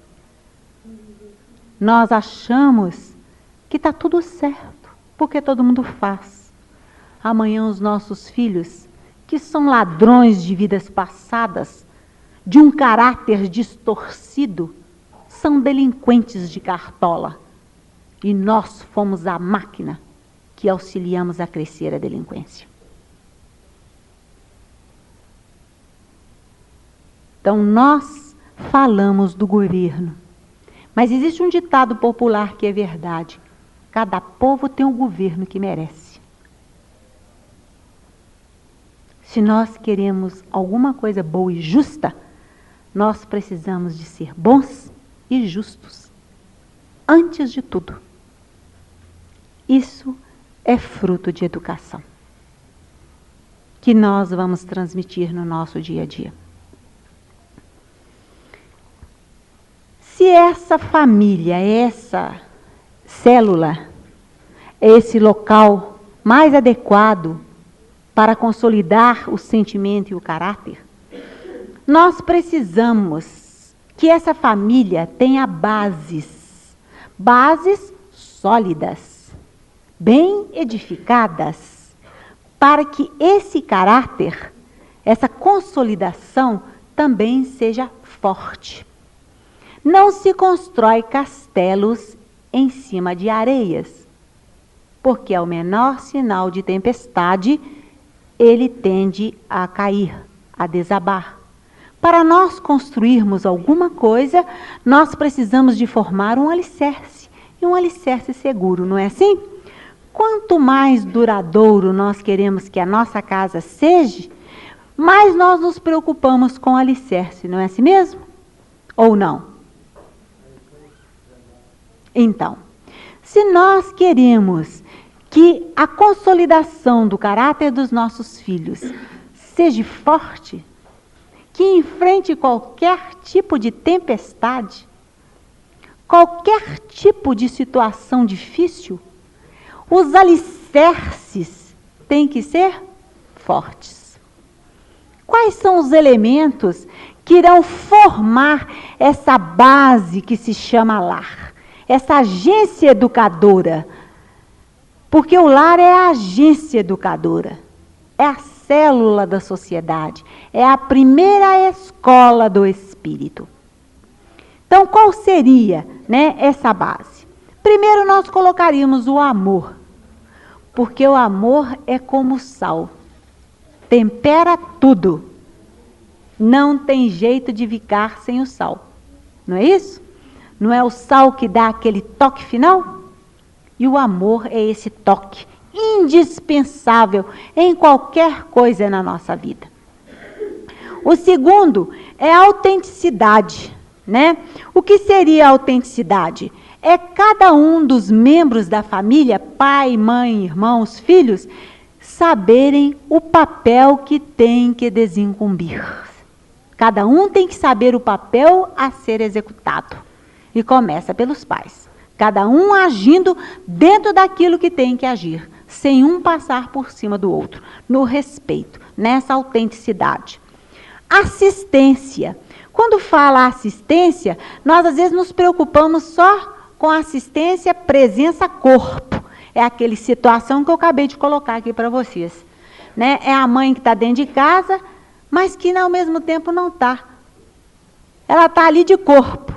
Nós achamos que está tudo certo, porque todo mundo faz. Amanhã os nossos filhos, que são ladrões de vidas passadas, de um caráter distorcido, são delinquentes de cartola. E nós fomos a máquina que auxiliamos a crescer a delinquência. Então nós falamos do governo. Mas existe um ditado popular que é verdade. Cada povo tem o governo que merece. Se nós queremos alguma coisa boa e justa, nós precisamos de ser bons e justos. Antes de tudo. Isso é fruto de educação. Que nós vamos transmitir no nosso dia a dia. Se essa família, essa célula, é esse local mais adequado para consolidar o sentimento e o caráter, nós precisamos que essa família tenha bases bases sólidas, bem edificadas, para que esse caráter, essa consolidação também seja forte. Não se constrói castelos em cima de areias, porque ao menor sinal de tempestade, ele tende a cair, a desabar. Para nós construirmos alguma coisa, nós precisamos de formar um alicerce, e um alicerce seguro, não é assim? Quanto mais duradouro nós queremos que a nossa casa seja, mais nós nos preocupamos com o alicerce, não é assim mesmo? Ou não? Então, se nós queremos que a consolidação do caráter dos nossos filhos seja forte, que enfrente qualquer tipo de tempestade, qualquer tipo de situação difícil, os alicerces têm que ser fortes. Quais são os elementos que irão formar essa base que se chama lar? Essa agência educadora? Porque o lar é a agência educadora, é a célula da sociedade, é a primeira escola do espírito. Então, qual seria, essa base? Primeiro, nós colocaríamos o amor, porque o amor é como sal, tempera tudo. Não tem jeito de ficar sem o sal, não é isso? Não é o sal que dá aquele toque final? E o amor é esse toque indispensável em qualquer coisa na nossa vida. O segundo é a autenticidade, O que seria a autenticidade? É cada um dos membros da família, pai, mãe, irmãos, filhos, saberem o papel que tem que desincumbir. Cada um tem que saber o papel a ser executado. E começa pelos pais. Cada um agindo dentro daquilo que tem que agir, sem um passar por cima do outro, no respeito, nessa autenticidade. Assistência. Quando fala assistência, nós às vezes nos preocupamos só com assistência, presença, corpo. É aquela situação que eu acabei de colocar aqui para vocês. É a mãe que está dentro de casa, mas que ao mesmo tempo não está. Ela está ali de corpo,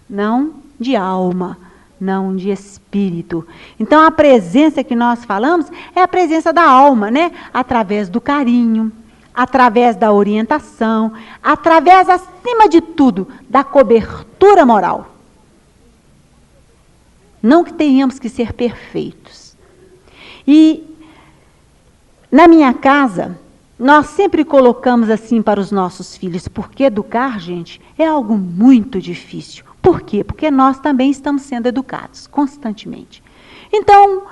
não de alma, não de espírito. Então a presença que nós falamos é a presença da alma, Através do carinho, através da orientação, através, acima de tudo, da cobertura moral. Não que tenhamos que ser perfeitos. E na minha casa, nós sempre colocamos assim para os nossos filhos, porque educar, gente, é algo muito difícil. Por quê? Porque nós também estamos sendo educados constantemente. Então,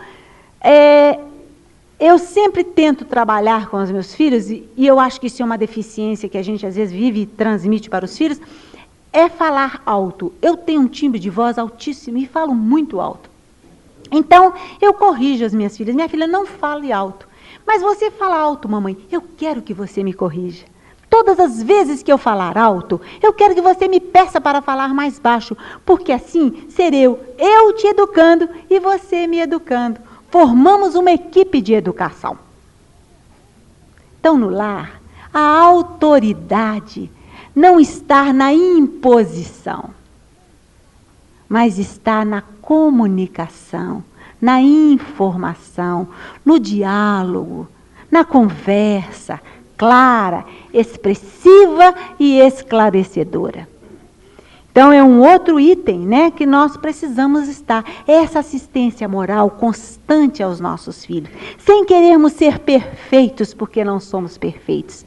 eu sempre tento trabalhar com os meus filhos, e eu acho que isso é uma deficiência que a gente às vezes vive e transmite para os filhos, é falar alto. Eu tenho um timbre de voz altíssimo e falo muito alto. Então, eu corrijo as minhas filhas. Minha filha, não fale alto. Mas você fala alto, mamãe. Eu quero que você me corrija. Todas as vezes que eu falar alto, eu quero que você me peça para falar mais baixo, porque assim serei eu te educando e você me educando. Formamos uma equipe de educação. Então, no lar, a autoridade não está na imposição, mas está na comunicação, na informação, no diálogo, na conversa clara, expressiva e esclarecedora. Então, é um outro item, que nós precisamos estar. Essa assistência moral constante aos nossos filhos, sem querermos ser perfeitos, porque não somos perfeitos.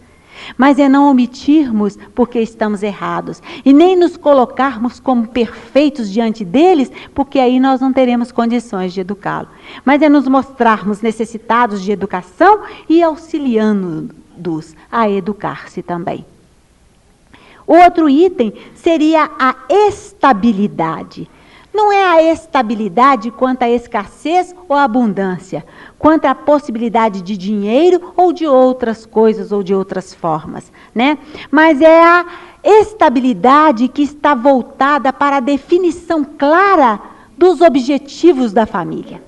Mas é não omitirmos porque estamos errados. E nem nos colocarmos como perfeitos diante deles, porque aí nós não teremos condições de educá-lo. Mas é nos mostrarmos necessitados de educação e auxiliando-os a educar-se também. Outro item seria a estabilidade. Não é a estabilidade quanto à escassez ou abundância, quanto à possibilidade de dinheiro ou de outras coisas ou de outras formas, Mas é a estabilidade que está voltada para a definição clara dos objetivos da família.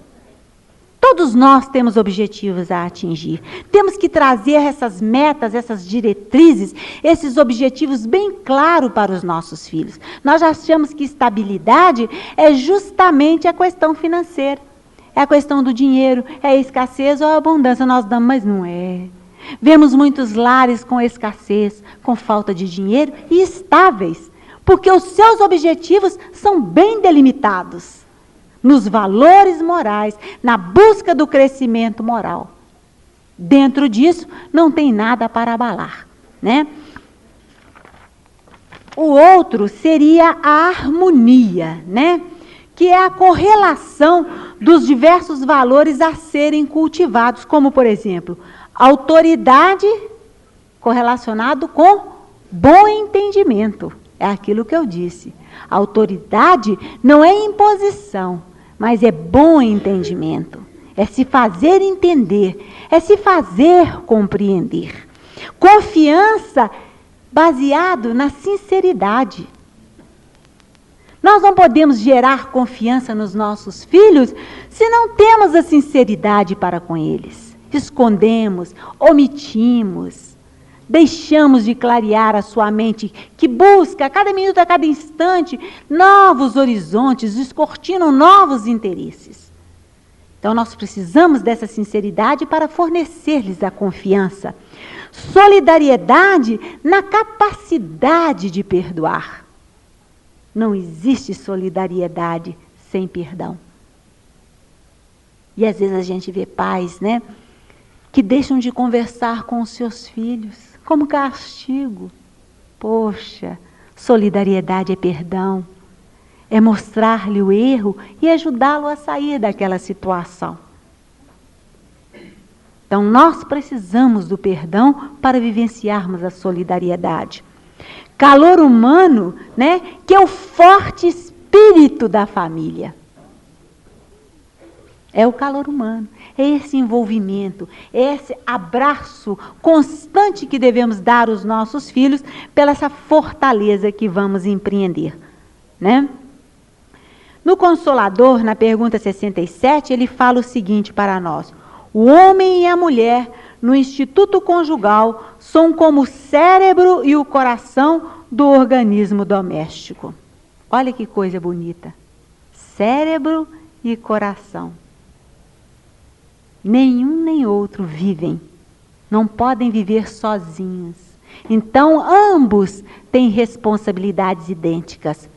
Todos nós temos objetivos a atingir. Temos que trazer essas metas, essas diretrizes, esses objetivos bem claros para os nossos filhos. Nós já achamos que estabilidade é justamente a questão financeira. É a questão do dinheiro, é a escassez ou a abundância. Nós damos, mas não é. Vemos muitos lares com escassez, com falta de dinheiro e estáveis, porque os seus objetivos são bem delimitados nos valores morais, na busca do crescimento moral. Dentro disso, não tem nada para abalar, né? O outro seria a harmonia, né? Que é a correlação dos diversos valores a serem cultivados, como, por exemplo, autoridade correlacionado com bom entendimento. É aquilo que eu disse. Autoridade não é imposição, mas é bom entendimento. É se fazer entender, é se fazer compreender. Confiança baseado na sinceridade. Nós não podemos gerar confiança nos nossos filhos se não temos a sinceridade para com eles. Escondemos, omitimos, deixamos de clarear a sua mente, que busca a cada minuto, a cada instante, novos horizontes, descortinam novos interesses. Então nós precisamos dessa sinceridade para fornecer-lhes a confiança. Solidariedade na capacidade de perdoar. Não existe solidariedade sem perdão. E às vezes a gente vê pais, né, que deixam de conversar com os seus filhos, como castigo. Poxa, solidariedade é perdão. É mostrar-lhe o erro e ajudá-lo a sair daquela situação. Então nós precisamos do perdão para vivenciarmos a solidariedade. Calor humano, né, que é o forte espírito da família. É o calor humano, é esse envolvimento, é esse abraço constante que devemos dar aos nossos filhos pela essa fortaleza que vamos empreender, né? No Consolador, na pergunta 67, ele fala o seguinte para nós: o homem e a mulher no instituto conjugal são como o cérebro e o coração do organismo doméstico. Olha que coisa bonita. Cérebro e coração. Nenhum nem outro vivem. Não podem viver sozinhos. Então, ambos têm responsabilidades idênticas.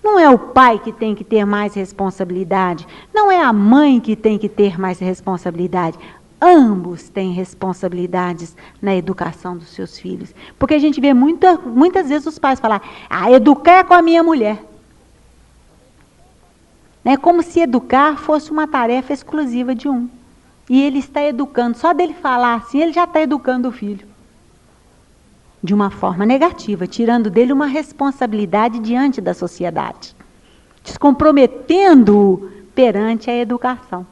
Não é o pai que tem que ter mais responsabilidade. Não é a mãe que tem que ter mais responsabilidade. Ambos têm responsabilidades na educação dos seus filhos. Porque a gente vê muitas vezes os pais falar: educar é com a minha mulher. É como se educar fosse uma tarefa exclusiva de um. E ele está educando, só dele falar assim, ele já está educando o filho. De uma forma negativa, tirando dele uma responsabilidade diante da sociedade. Descomprometendo-o perante a educação.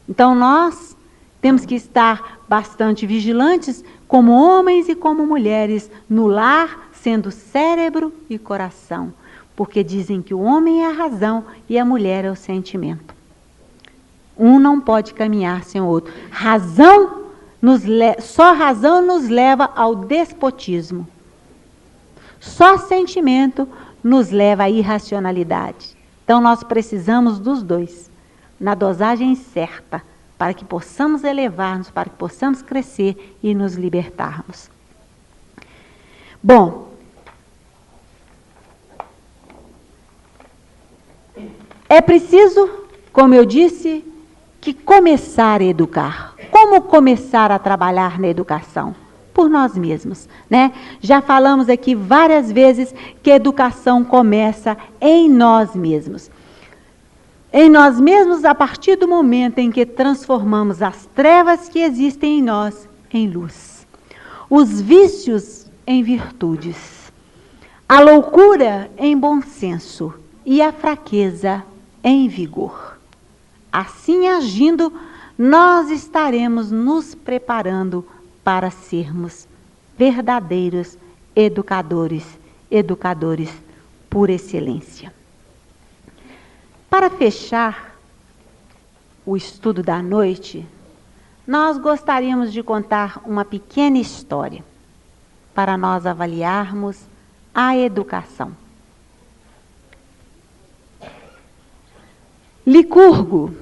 Então nós temos que estar bastante vigilantes, como homens e como mulheres, no lar, sendo cérebro e coração. Porque dizem que o homem é a razão e a mulher é o sentimento. Um não pode caminhar sem o outro. Só razão nos leva ao despotismo. Só sentimento nos leva à irracionalidade. Então nós precisamos dos dois, na dosagem certa, para que possamos elevar-nos, para que possamos crescer e nos libertarmos. Bom, é preciso, como eu disse, que começar a educar. Como começar a trabalhar na educação? Por nós mesmos, né? Já falamos aqui várias vezes que a educação começa em nós mesmos. Em nós mesmos, a partir do momento em que transformamos as trevas que existem em nós em luz. Os vícios em virtudes. A loucura em bom senso. E a fraqueza em vigor. Assim agindo, nós estaremos nos preparando para sermos verdadeiros educadores por excelência. Para fechar o estudo da noite, nós gostaríamos de contar uma pequena história para nós avaliarmos a educação. Licurgo,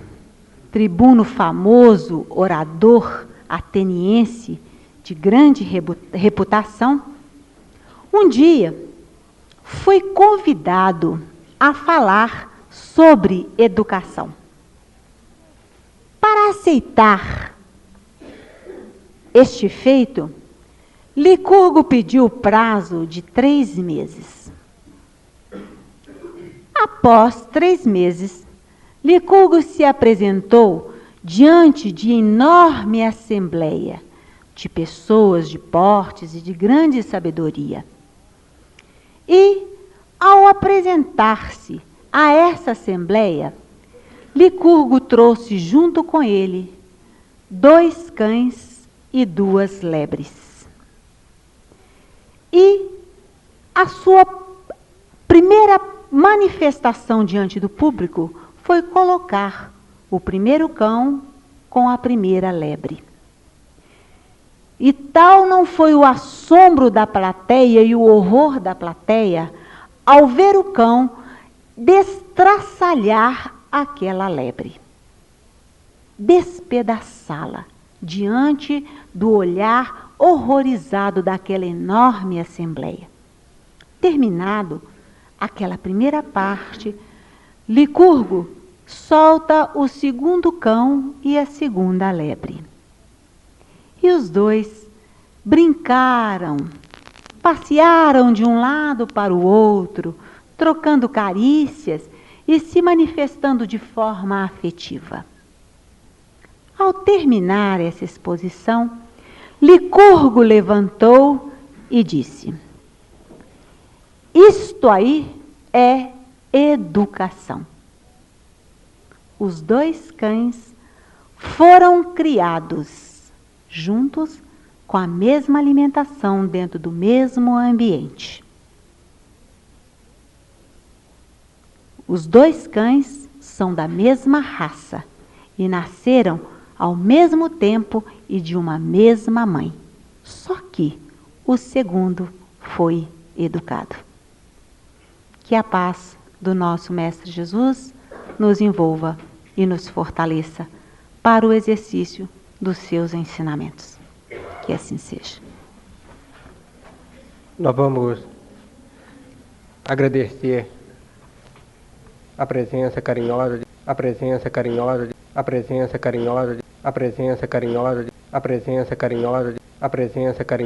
tribuno famoso, orador ateniense de grande reputação, um dia foi convidado a falar sobre educação. Para aceitar este feito, Licurgo pediu prazo de 3 meses. Após 3 meses, Licurgo se apresentou diante de enorme assembleia de pessoas de portes e de grande sabedoria. E, ao apresentar-se a essa assembleia, Licurgo trouxe junto com ele 2 cães e 2 lebres. E a sua primeira manifestação diante do público foi colocar o primeiro cão com a primeira lebre. E tal não foi o assombro da plateia e o horror da plateia ao ver o cão destraçalhar aquela lebre, despedaçá-la diante do olhar horrorizado daquela enorme assembleia. Terminado aquela primeira parte, Licurgo solta o segundo cão e a segunda lebre. E os 2 brincaram, passearam de um lado para o outro, trocando carícias e se manifestando de forma afetiva. Ao terminar essa exposição, Licurgo levantou e disse: isto aí é educação. Os 2 cães foram criados juntos com a mesma alimentação dentro do mesmo ambiente. Os 2 cães são da mesma raça e nasceram ao mesmo tempo e de uma mesma mãe. Só que o segundo foi educado. Que a paz do nosso Mestre Jesus nos envolva e nos fortaleça para o exercício dos seus ensinamentos. Que assim seja. Nós vamos agradecer a presença carinhosa, a presença carinhosa, a presença carinhosa, a presença carinhosa, a presença carinhosa, a presença carinhosa.